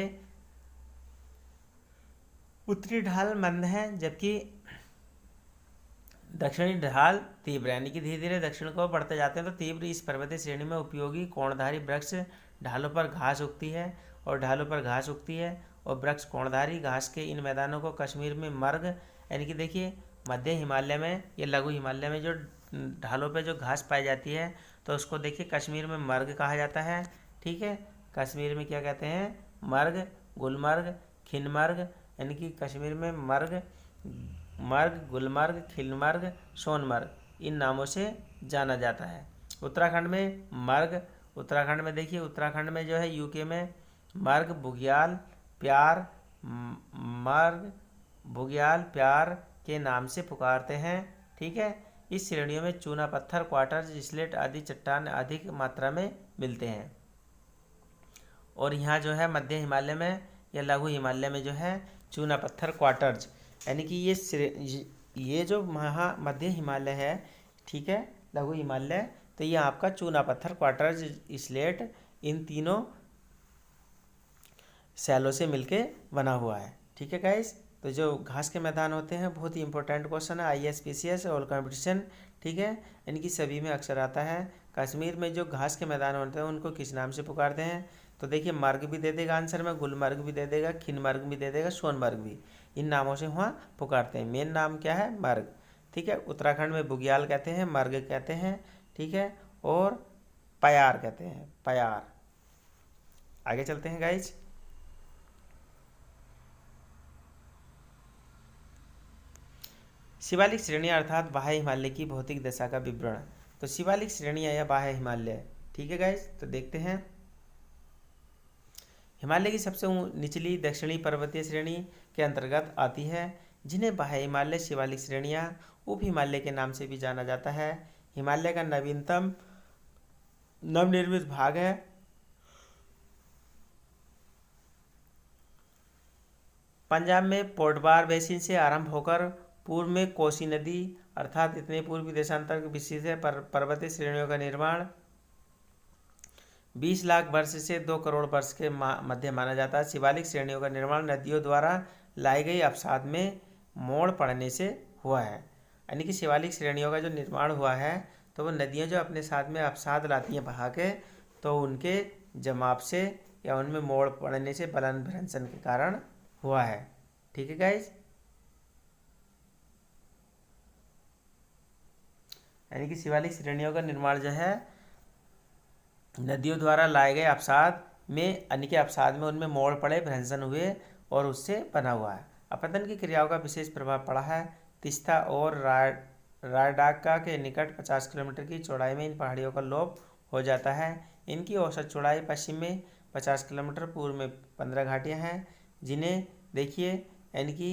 उत्तरी ढाल मंद है जबकि दक्षिणी ढाल तीव्र, यानी कि धीरे धीरे दक्षिण को बढ़ते जाते हैं। तो तीव्र इस पर्वतीय श्रेणी में उपयोगी कोणधारी वृक्ष ढालों पर घास उगती है और वृक्ष कोणधारी घास के इन मैदानों को कश्मीर में मर्ग, यानी कि देखिए मध्य हिमालय में या लघु हिमालय में जो ढालों पे जो घास पाई जाती है तो उसको देखिए कश्मीर में मर्ग कहा जाता है। ठीक है, कश्मीर में क्या कहते हैं? मर्ग, गुलमर्ग, खिनमर्ग, यानी कि कश्मीर में मर्ग, गुलमर्ग, खिलमर्ग, सोनमर्ग इन नामों से जाना जाता है। उत्तराखंड में मर्ग, उत्तराखंड में देखिए उत्तराखंड में जो है यूके में मर्ग, बुग्याल, प्यार, मर्ग, बुग्याल, प्यार के नाम से पुकारते हैं। ठीक है, इस श्रेणियों में चूना पत्थर, क्वार्टर्स, स्लेट आदि चट्टान अधिक मात्रा में मिलते हैं। और यहाँ जो है मध्य हिमालय में या लघु हिमालय में जो है चूना पत्थर, क्वार्टर्स, यानी कि ये जो मध्य हिमालय है, ठीक है, लघु हिमालय, तो ये आपका चूना पत्थर, क्वार्टर्स, स्लेट इन तीनों सैलों से मिलके बना हुआ है। ठीक है गाइस, तो जो घास के मैदान होते हैं बहुत ही इंपॉर्टेंट क्वेश्चन है, ISPCS और कंपटीशन। ठीक है, इनकी सभी में अक्सर आता है। कश्मीर में जो घास के मैदान होते हैं उनको किस नाम से पुकारते हैं? तो देखिए मर्ग भी दे देगा आंसर में, गुलमर्ग भी दे देगा, खिनमर्ग भी दे देगा, सोनमर्ग भी, इन नामों से वहाँ पुकारते हैं। मेन नाम क्या है? मर्ग। ठीक है, उत्तराखंड में बुग्याल कहते हैं, मर्ग कहते हैं। ठीक है, और प्यार कहते हैं, प्यार। आगे चलते हैं गाइज। शिवालिक श्रेणी अर्थात बाह्य हिमालय की भौतिक दशा का विवरण। तो शिवालिक श्रेणी या बाह्य हिमालय, ठीक है गाइज, तो देखते हैं। हिमालय की सबसे निचली दक्षिणी पर्वतीय श्रेणी के अंतर्गत आती है, जिन्हें बाह्य हिमालय, शिवालिक श्रेणियां, उप हिमालय के नाम से भी जाना जाता है। हिमालय का नवीनतम नवनिर्मित भाग है पंजाब में पोर्टबार बेसिन से आरंभ होकर पूर्व में कोसी नदी अर्थात इतने पूर्वी देशांतर विस्तृत है। पर्वतीय श्रेणियों का निर्माण 20 लाख वर्ष से 2 करोड़ वर्ष के मध्य माना जाता है। शिवालिक श्रेणियों का निर्माण नदियों द्वारा लाई गई अवसाद में मोड़ पड़ने से हुआ है। यानी कि शिवालिक श्रेणियों का जो निर्माण हुआ है तो वो नदियाँ जो अपने साथ में अवसाद लाती हैं बहा के, तो उनके जमाव से या उनमें मोड़ पड़ने से बलन भ्रंशन के कारण हुआ है। ठीक है गाइज, यानी कि शिवालिक श्रेणियों का निर्माण जो है नदियों द्वारा लाए गए अवसाद में, यानी कि अवसाद में उनमें मोड़ पड़े, भ्रंशन हुए और उससे बना हुआ है। अपरदन की क्रियाओं का विशेष प्रभाव पड़ा है। तीस्ता और रायडाका के निकट 50 किलोमीटर की चौड़ाई में इन पहाड़ियों का लोप हो जाता है। इनकी औसत चौड़ाई पश्चिम में 50 किलोमीटर, पूर्व में 15 घाटियाँ हैं, जिन्हें देखिए इनकी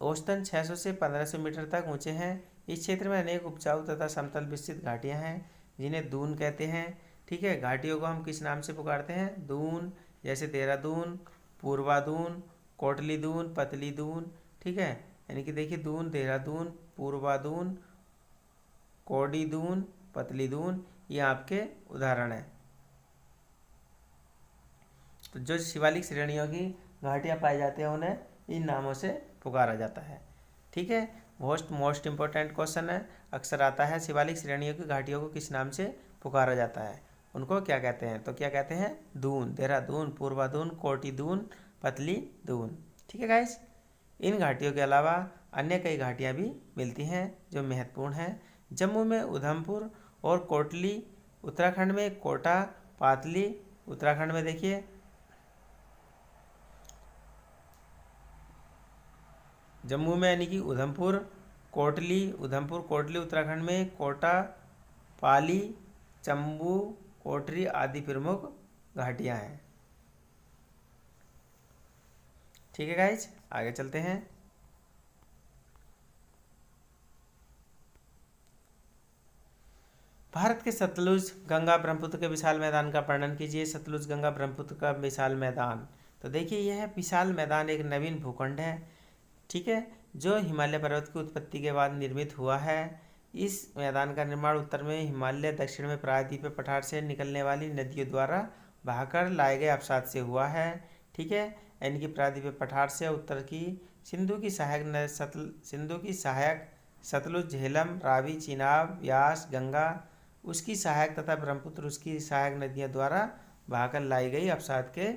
औसतन 600 से 1500 मीटर तक ऊंचे हैं। इस क्षेत्र में अनेक उपजाऊ तथा समतल विस्तृत घाटियाँ हैं, जिन्हें दून कहते हैं। ठीक है, घाटियों को हम किस नाम से पुकारते हैं? दून। जैसे देहरादून, पूर्वा दून, कोटली दून, पतली दून। ठीक है, यानी कि देखिए दून, देहरादून, पूर्वा दून, कोडी दून, पतली दून, ये आपके उदाहरण हैं। तो जो शिवालिक श्रेणियों की घाटियाँ पाई जाती हैं उन्हें इन नामों से पुकारा जाता है। ठीक है, मोस्ट इम्पोर्टेंट क्वेश्चन है, अक्सर आता है, शिवालिक श्रेणियों की घाटियों को किस नाम से पुकारा जाता है? उनको क्या कहते हैं? तो क्या कहते हैं? दून, देहरादून, पूर्वा दून, कोटी दून, पतली दून। ठीक है गाइस, इन घाटियों के अलावा अन्य कई घाटियाँ भी मिलती हैं जो महत्वपूर्ण हैं। जम्मू में उधमपुर और कोटली, उत्तराखंड में कोटा, पातली, उत्तराखंड में देखिए जम्मू में यानी कि उधमपुर, कोटली उत्तराखंड में कोटा, पाली, चंबू, कोटरी आदि प्रमुख घाटियां हैं। ठीक है गाइज, आगे चलते हैं। भारत के सतलुज, गंगा, ब्रह्मपुत्र के विशाल मैदान का वर्णन कीजिए। सतलुज, गंगा, ब्रह्मपुत्र का विशाल मैदान। तो देखिए यह विशाल मैदान एक नवीन भूखंड है, ठीक है, जो हिमालय पर्वत की उत्पत्ति के बाद निर्मित हुआ है। इस मैदान का निर्माण उत्तर में हिमालय, दक्षिण में प्रायद्वीपीय पठार से निकलने वाली नदियों द्वारा बहाकर लाए गए अवसाद से हुआ है। ठीक है, इनकी प्रायद्वीपीय पठार से उत्तर की सिंधु की सहायक सतलुज, झेलम, रावी, चिनाब, व्यास, गंगा उसकी सहायक तथा ब्रह्मपुत्र उसकी सहायक नदियों द्वारा बहाकर लाई गई अवसाद के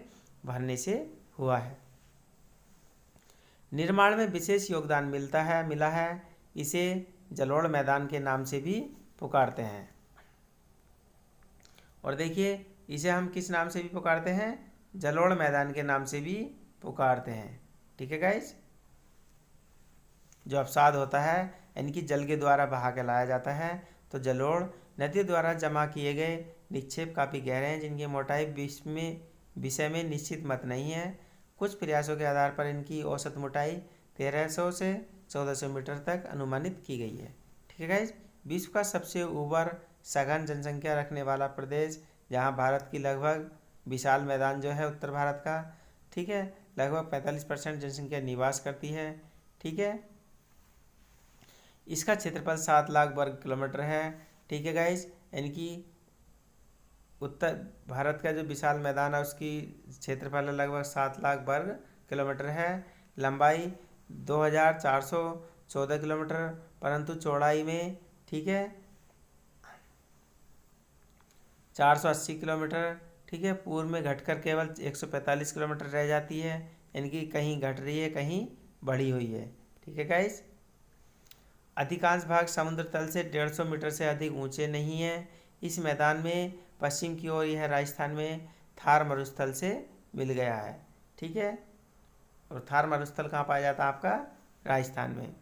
भरने से हुआ है। निर्माण में विशेष योगदान मिला है। इसे जलोढ़ मैदान के नाम से भी पुकारते हैं। और देखिए इसे हम किस नाम से भी पुकारते हैं? जलोढ़ मैदान के नाम से भी पुकारते हैं। ठीक है गाइस, जो अवसाद होता है इनकी जल के द्वारा बहा के लाया जाता है। तो जलोढ़ नदियों द्वारा जमा किए गए निक्षेप काफ़ी गहरे हैं, जिनकी मोटाई विषय में निश्चित मत नहीं है। कुछ प्रयासों के आधार पर इनकी औसत मोटाई 1300 से 1400 मीटर तक अनुमानित की गई है। ठीक है गाइज, विश्व का सबसे उबर सघन जनसंख्या रखने वाला प्रदेश, जहां भारत की लगभग विशाल मैदान जो है उत्तर भारत का, ठीक है, लगभग 45% जनसंख्या निवास करती है। ठीक है, इसका क्षेत्रफल 7 लाख वर्ग किलोमीटर है। ठीक है गाइज, इनकी उत्तर भारत का जो विशाल मैदान है उसकी क्षेत्रफल लगभग 7 लाख वर्ग किलोमीटर है। लंबाई 2414 किलोमीटर, परंतु चौड़ाई में, ठीक है, 480 किलोमीटर। ठीक है, पूर्व में घटकर केवल 145 किलोमीटर रह जाती है। इनकी कहीं घट रही है, कहीं बढ़ी हुई है। ठीक है गाइस, अधिकांश भाग समुद्र तल से 150 मीटर से अधिक ऊंचे नहीं है। इस मैदान में पश्चिम की ओर यह राजस्थान में थार मरुस्थल से मिल गया है। ठीक है, और थार मरुस्थल कहाँ पाया जाता है? आपका राजस्थान में।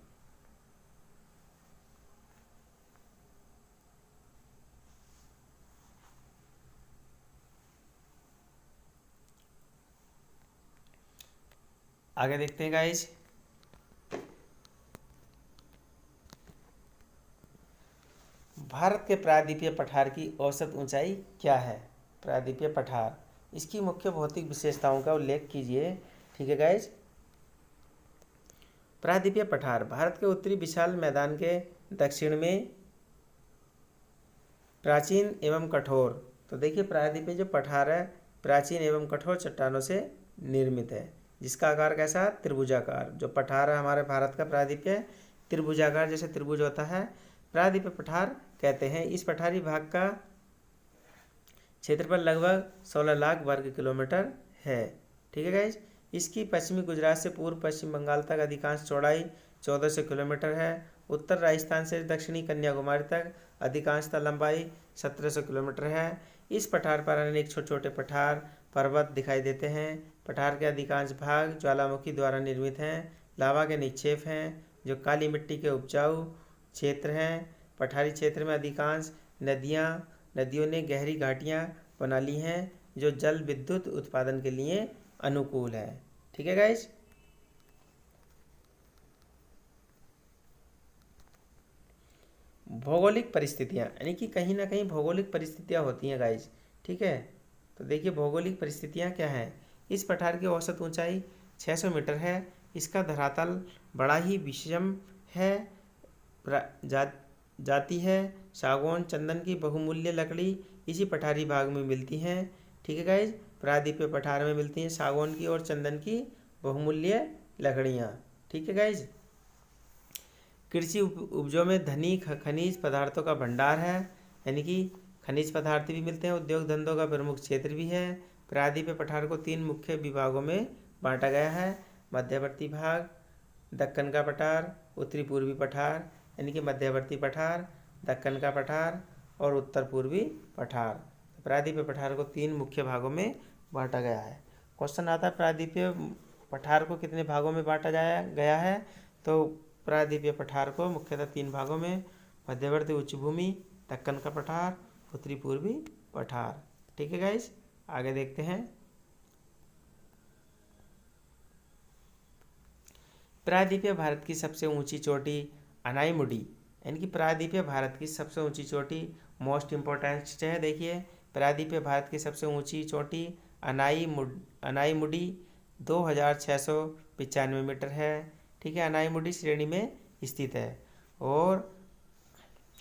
आगे देखते हैं गाइस, भारत के प्रायद्वीपीय पठार की औसत ऊंचाई क्या है? प्रायद्वीपीय पठार, इसकी मुख्य भौतिक विशेषताओं का उल्लेख कीजिए। ठीक है गाइस, प्रायद्वीपीय पठार भारत के उत्तरी विशाल मैदान के दक्षिण में प्राचीन एवं कठोर, तो देखिए प्रायद्वीपीय जो पठार है प्राचीन एवं कठोर चट्टानों से निर्मित है, जिसका आकार कैसा? त्रिभुजाकार। जो पठार है हमारे भारत का प्रायद्वीपीय त्रिभुजाकार, जैसे त्रिभुज होता है, प्रायद्वीपीय पठार कहते हैं। इस पठारी भाग का क्षेत्रफल लगभग 16 लाख वर्ग किलोमीटर है। ठीक है गाइज, इसकी पश्चिमी गुजरात से पूर्व पश्चिम बंगाल तक अधिकांश चौड़ाई 1400 किलोमीटर है। उत्तर राजस्थान से दक्षिणी कन्याकुमारी तक अधिकांशतः लंबाई 1700 किलोमीटर है। इस पठार पर अनेक छोटे छोटे पठार पर्वत दिखाई देते हैं, पठार के अधिकांश भाग ज्वालामुखी द्वारा निर्मित हैं। लावा के निक्षेप हैं जो काली मिट्टी के उपजाऊ क्षेत्र हैं। पठारी क्षेत्र में अधिकांश नदियों ने गहरी घाटियां बना ली हैं जो जल विद्युत उत्पादन के लिए अनुकूल है। ठीक है गाइस। भौगोलिक परिस्थितियाँ, यानी कि कहीं ना कहीं भौगोलिक परिस्थितियाँ होती हैं गाइस। ठीक है, तो देखिए भौगोलिक परिस्थितियाँ क्या हैं। इस पठार की औसत ऊंचाई 600 मीटर है। इसका धरातल बड़ा ही विषम है। जाती है सागौन चंदन की बहुमूल्य लकड़ी इसी पठारी भाग में मिलती हैं। ठीक है गाइज, प्रायद्वीपीय पठार में मिलती हैं सागौन की और चंदन की बहुमूल्य लकड़ियाँ। ठीक है गाइज। कृषि उपजों में धनी खनिज पदार्थों का भंडार है, यानी कि खनिज पदार्थ भी मिलते हैं। उद्योग धंधों का प्रमुख क्षेत्र भी है। प्रायद्वीपीय पठार को 3 मुख्य विभागों में बांटा गया है। मध्यवर्ती भाग, दक्कन का पठार, उत्तरी पूर्वी पठार, यानी कि मध्यवर्ती पठार, दक्कन का पठार और उत्तर पूर्वी पठार। प्रायद्वीपीय पठार को 3 मुख्य भागों में बांटा गया है। क्वेश्चन आता है प्रायद्वीपीय पठार को कितने भागों में बांटा गया है। तो प्रायद्वीपीय पठार को मुख्यतः 3 भागों में, मध्यवर्ती उच्च भूमि, दक्कन का पठार, उत्तरी पूर्वी पठार। ठीक है गाइस, आगे देखते हैं। प्रायद्वीपीय भारत की सबसे ऊंची चोटी अनाईमुडी, यानी कि प्रायद्वीपीय भारत की सबसे ऊंची चोटी मोस्ट इम्पोर्टेंट है। देखिए प्रायद्वीपीय भारत की सबसे ऊंची चोटी अनाईमुडी 2695 मीटर है। ठीक है, अनाईमुडी श्रेणी में स्थित है और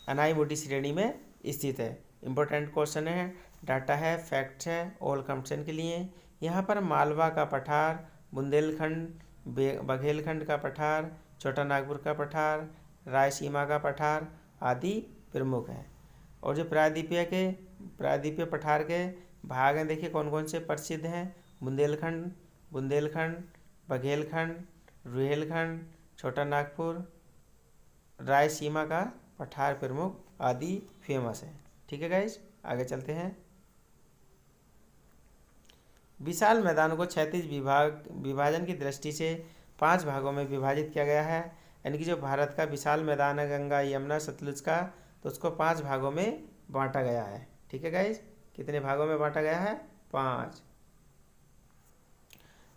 अनाईमुडी श्रेणी में स्थित है। इम्पोर्टेंट क्वेश्चन है, डाटा है, फैक्ट्स है ऑल कंपटीशन के लिए। यहाँ पर मालवा का पठार, बुंदेलखंड, बघेलखंड का पठार, छोटा नागपुर का पठार, रायसीमा का पठार आदि प्रमुख हैं। और जो प्रायद्वीपीय पठार के भाग हैं, देखिए कौन कौन से प्रसिद्ध हैं। बुंदेलखंड, बघेलखंड, रुहेलखंड, छोटा नागपुर, रायसीमा का पठार प्रमुख आदि फेमस है। ठीक है गाइज, आगे चलते हैं। विशाल मैदान को क्षैतिज विभाजन की दृष्टि से 5 भागों में विभाजित किया गया है, यानी कि जो भारत का विशाल मैदान है गंगा यमुना सतलुज का, तो उसको 5 भागों में बांटा गया है। ठीक है गाइज, कितने भागों में बांटा गया है? 5।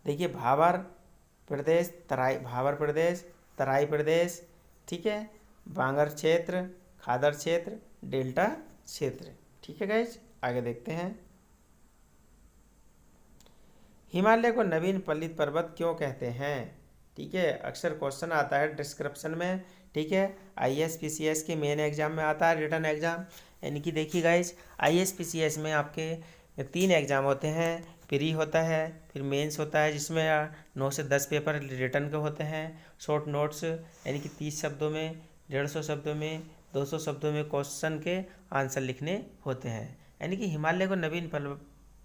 देखिए भाबर प्रदेश, तराई प्रदेश, ठीक है, बांगर क्षेत्र, खादर क्षेत्र, डेल्टा क्षेत्र। ठीक है गाइज, आगे देखते हैं। हिमालय को नवीन पल्लित पर्वत क्यों कहते हैं? ठीक है, अक्सर क्वेश्चन आता है डिस्क्रिप्शन में। ठीक है, ISPCS के मेन एग्जाम में आता है, रिटन एग्जाम। यानी कि देखिए गाइज, ISPCS में आपके 3 एग्जाम होते हैं। प्री होता है, फिर मेंस होता है जिसमें 9 से 10 पेपर रिटन के होते हैं। शॉर्ट नोट्स यानी कि 30 शब्दों में, 150 शब्दों में, 200 शब्दों में क्वेश्चन के आंसर लिखने होते हैं। यानी कि हिमालय को नवीन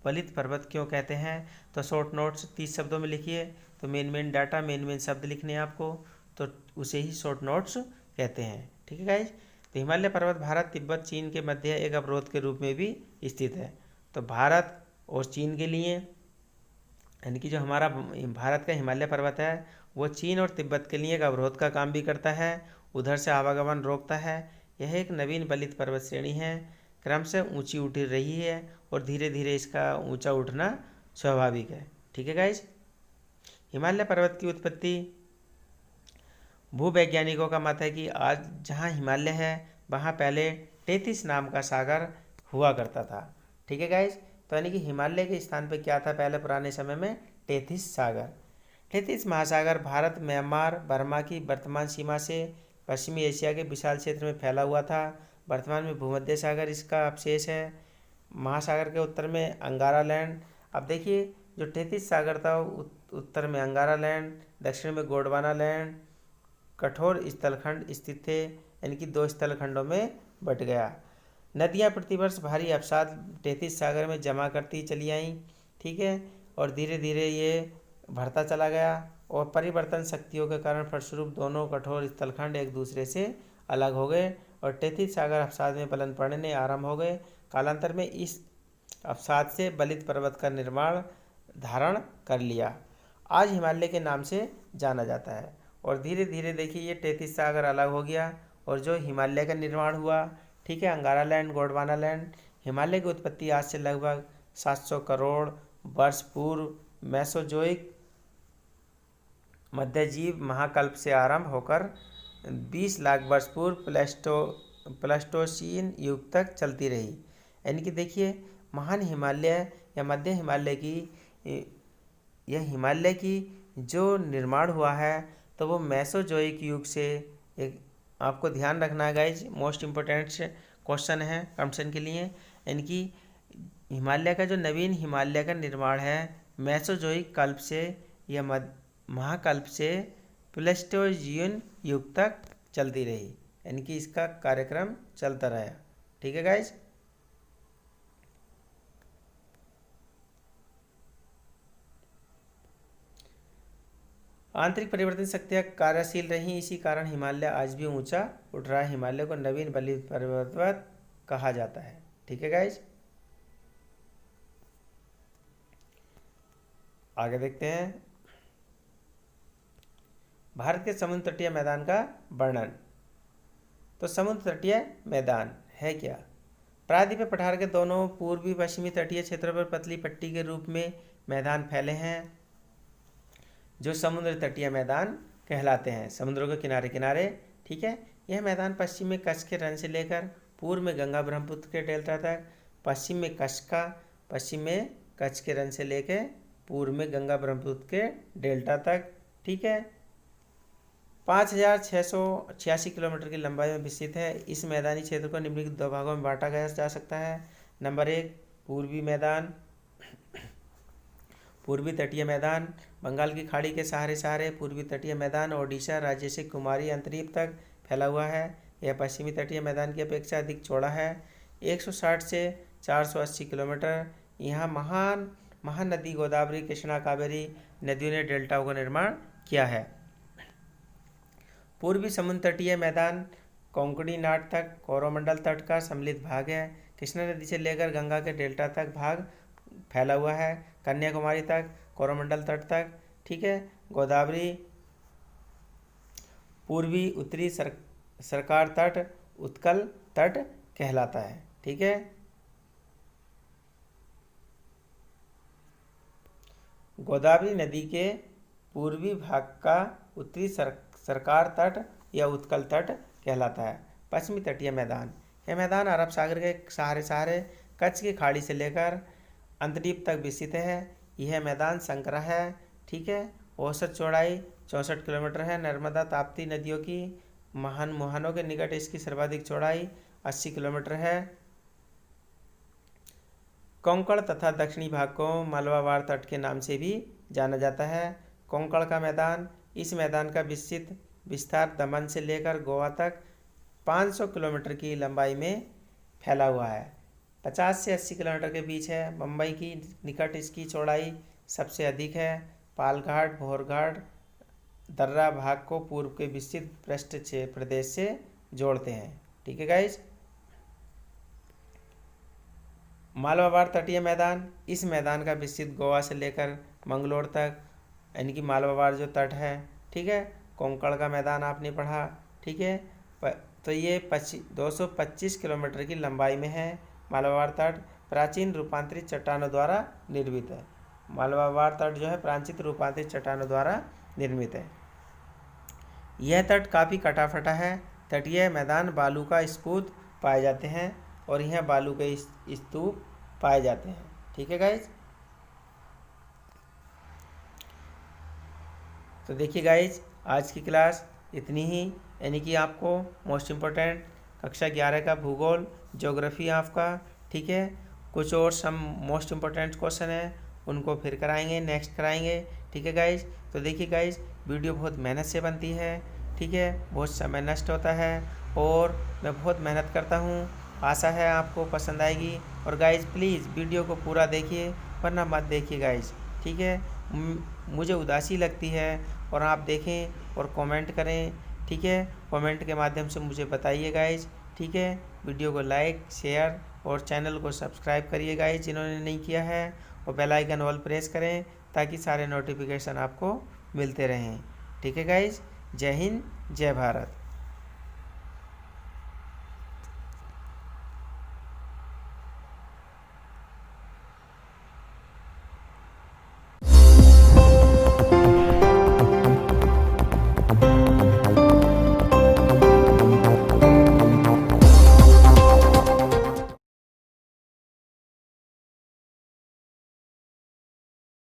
पल्लित पर्वत क्यों कहते हैं? तो शॉर्ट नोट्स 30 शब्दों में लिखिए, तो मेन डाटा, मेन शब्द लिखने हैं आपको, तो उसे ही शॉर्ट नोट्स कहते हैं। ठीक है गाइज, तो हिमालय पर्वत भारत, तिब्बत, चीन के मध्य एक अवरोध के रूप में भी स्थित है। तो भारत और चीन के लिए, यानी कि जो हमारा भारत का हिमालय पर्वत है वो चीन और तिब्बत के लिए एक अवरोध का काम भी करता है, उधर से आवागमन रोकता है। यह एक नवीन पल्लित पर्वत श्रेणी है, क्रम से ऊंची उठ रही है और धीरे धीरे इसका ऊंचा उठना स्वाभाविक है। ठीक है गाइज, हिमालय पर्वत की उत्पत्ति, भूवैज्ञानिकों का मत है कि आज जहाँ हिमालय है वहाँ पहले टेथिस नाम का सागर हुआ करता था। ठीक है गाइज, तो यानी कि हिमालय के स्थान पे क्या था पहले पुराने समय में? टेथिस सागर। टेथिस महासागर भारत, म्यांमार, बर्मा की वर्तमान सीमा से पश्चिमी एशिया के विशाल क्षेत्र में फैला हुआ था। वर्तमान में भूमध्य सागर इसका अवशेष है। महासागर के उत्तर में अंगारा लैंड। अब देखिए जो टेथिस सागर था उत्तर में अंगारा लैंड, दक्षिण में गोंडवाना लैंड, कठोर स्थलखंड स्थित थे, यानी कि 2 स्थलखंडों में बट गया। नदियाँ प्रतिवर्ष भारी अवसाद टेथिस सागर में जमा करती चली आईं। ठीक है, और धीरे धीरे ये बढ़ता चला गया और परिवर्तन शक्तियों के कारण फलस्वरूप दोनों कठोर स्थलखंड एक दूसरे से अलग हो गए और टेथिस सागर अवसाद में बलन पड़ने आरंभ हो गए। कालांतर में इस अवसाद से बलित पर्वत का निर्माण धारण कर लिया। आज हिमालय के नाम से जाना जाता है। और धीरे धीरे देखिए ये 33 सागर अलग हो गया और जो हिमालय का निर्माण हुआ, ठीक है, अंगारा लैंड, गोंडवाना लैंड। हिमालय की उत्पत्ति आज से लगभग 700 करोड़ वर्ष पूर्व मेसोजोइक मध्यजीव महाकल्प से आरंभ होकर 20 लाख वर्ष पूर्व प्लेस्टोसीन युग तक चलती रही। यानी कि देखिए महान हिमालय या मध्य हिमालय की यह हिमालय की जो निर्माण हुआ है तो वो मेसोजोइक युग से, एक आपको ध्यान रखना है गाइज, मोस्ट इम्पोर्टेंट क्वेश्चन है कंपटीशन के लिए। यानी कि हिमालय का जो नवीन हिमालय का निर्माण है मेसोजोइक कल्प से या महाकल्प से प्लेस्टोजीन युग तक चलती रही। यानी कि इसका कार्यक्रम चलता रहा। ठीक है गाइज। आंतरिक परिवर्तन शक्तियाँ कार्यशील रही, इसी कारण हिमालय आज भी ऊंचा उठ रहा है। हिमालय को नवीन बलि पर्वत कहा जाता है। ठीक है गाइज। आगे देखते हैं भारत के समुद्र तटीय मैदान का वर्णन। तो समुद्र तटीय मैदान है क्या? प्रायद्वीपीय पठार के दोनों पूर्वी पश्चिमी तटीय क्षेत्रों पर पतली पट्टी के रूप में मैदान फैले हैं जो समुद्र तटीय मैदान कहलाते हैं, समुद्रों के किनारे किनारे। ठीक है, यह मैदान पश्चिम में कच्छ के रन से लेकर पूर्व में गंगा ब्रह्मपुत्र के डेल्टा तक, पश्चिम में कच्छ के रन से लेकर पूर्व में गंगा ब्रह्मपुत्र के डेल्टा तक, ठीक है, 5686 किलोमीटर की लंबाई में विस्तृत है। इस मैदानी क्षेत्र को निम्नलिखित दो भागों में बांटा गया जा सकता है। नंबर 1 पूर्वी मैदान, पूर्वी तटीय मैदान बंगाल की खाड़ी के सहारे पूर्वी तटीय मैदान ओडिशा राज्य से कुमारी अंतरीप तक फैला हुआ है। यह पश्चिमी तटीय मैदान की अपेक्षा अधिक चौड़ा है, 160 से 480 किलोमीटर। यहाँ महानदी गोदावरी, कृष्णा, कावेरी नदियों ने डेल्टाओं का निर्माण किया है। पूर्वी समुद्र तटीय मैदान कोंकणी नाट तक कोरोमंडल तट का सम्मिलित भाग है। कृष्णा नदी से लेकर गंगा के डेल्टा तक भाग फैला हुआ है, कन्याकुमारी तक, कोरोमंडल तट तक। ठीक है, गोदावरी पूर्वी उत्तरी सरकार तट उत्कल तट कहलाता है। ठीक है, गोदावरी नदी के पूर्वी भाग का उत्तरी सरकार तट या उत्कल तट कहलाता है। पश्चिमी तटीय मैदान, यह मैदान अरब सागर के सहारे कच्छ की खाड़ी से लेकर अंतरीप तक विस्तृत है। यह मैदान संकरा है। ठीक है, औसत चौड़ाई 64 किलोमीटर है। नर्मदा ताप्ती नदियों की मुहानों के निकट इसकी सर्वाधिक चौड़ाई 80 किलोमीटर है। कोंकण तथा दक्षिणी भाग को मालवावार तट के नाम से भी जाना जाता है। कोंकण का मैदान, इस मैदान का विस्तृत विस्तार दमन से लेकर गोवा तक 500 किलोमीटर की लंबाई में फैला हुआ है, 50 से 80 किलोमीटर के बीच है। मुंबई की निकट इसकी चौड़ाई सबसे अधिक है। पालघाट, भोरघाट, दर्रा भाग को पूर्व के विस्तृत पृष्ठ प्रदेश से जोड़ते हैं। ठीक है गाइज। मालवावार तटीय मैदान, इस मैदान का विस्तृत गोवा से लेकर मंगलोर तक, यानी कि मालवावार जो तट है। ठीक है, कोंकण का मैदान आपने पढ़ा। ठीक है, तो ये 225 किलोमीटर की लंबाई में है। मालवावार तट प्राचीन रूपांतरित चट्टानों द्वारा निर्मित है। मालवावार तट जो है प्राचीन रूपांतरित चट्टानों द्वारा निर्मित है। यह तट काफ़ी कटाफटा है। तटीय मैदान बालू का स्तूप पाए जाते हैं और यह बालू के स्तूप पाए जाते हैं। ठीक है गाइज। तो देखिए गाइज, आज की क्लास इतनी ही, यानी कि आपको मोस्ट इम्पोर्टेंट कक्षा 11 का भूगोल, ज्योग्राफी आपका, ठीक है, कुछ और सम मोस्ट इम्पोर्टेंट क्वेश्चन है उनको फिर कराएंगे, नेक्स्ट कराएंगे। ठीक है गाइज। तो देखिए गाइज, वीडियो बहुत मेहनत से बनती है। ठीक है, बहुत समय नष्ट होता है और मैं बहुत मेहनत करता हूँ। आशा है आपको पसंद आएगी। और गाइज प्लीज़ वीडियो को पूरा देखिए, वरना मत देखिए गाइज। ठीक है, मुझे उदासी लगती है और आप देखें और कमेंट करें। ठीक है, कमेंट के माध्यम से मुझे बताइए गाइज। ठीक है, वीडियो को लाइक, शेयर और चैनल को सब्सक्राइब करिए गाइज जिन्होंने नहीं किया है। और बेल आइकन ऑल प्रेस करें ताकि सारे नोटिफिकेशन आपको मिलते रहें। ठीक है गाइज, जय हिंद, जय भारत।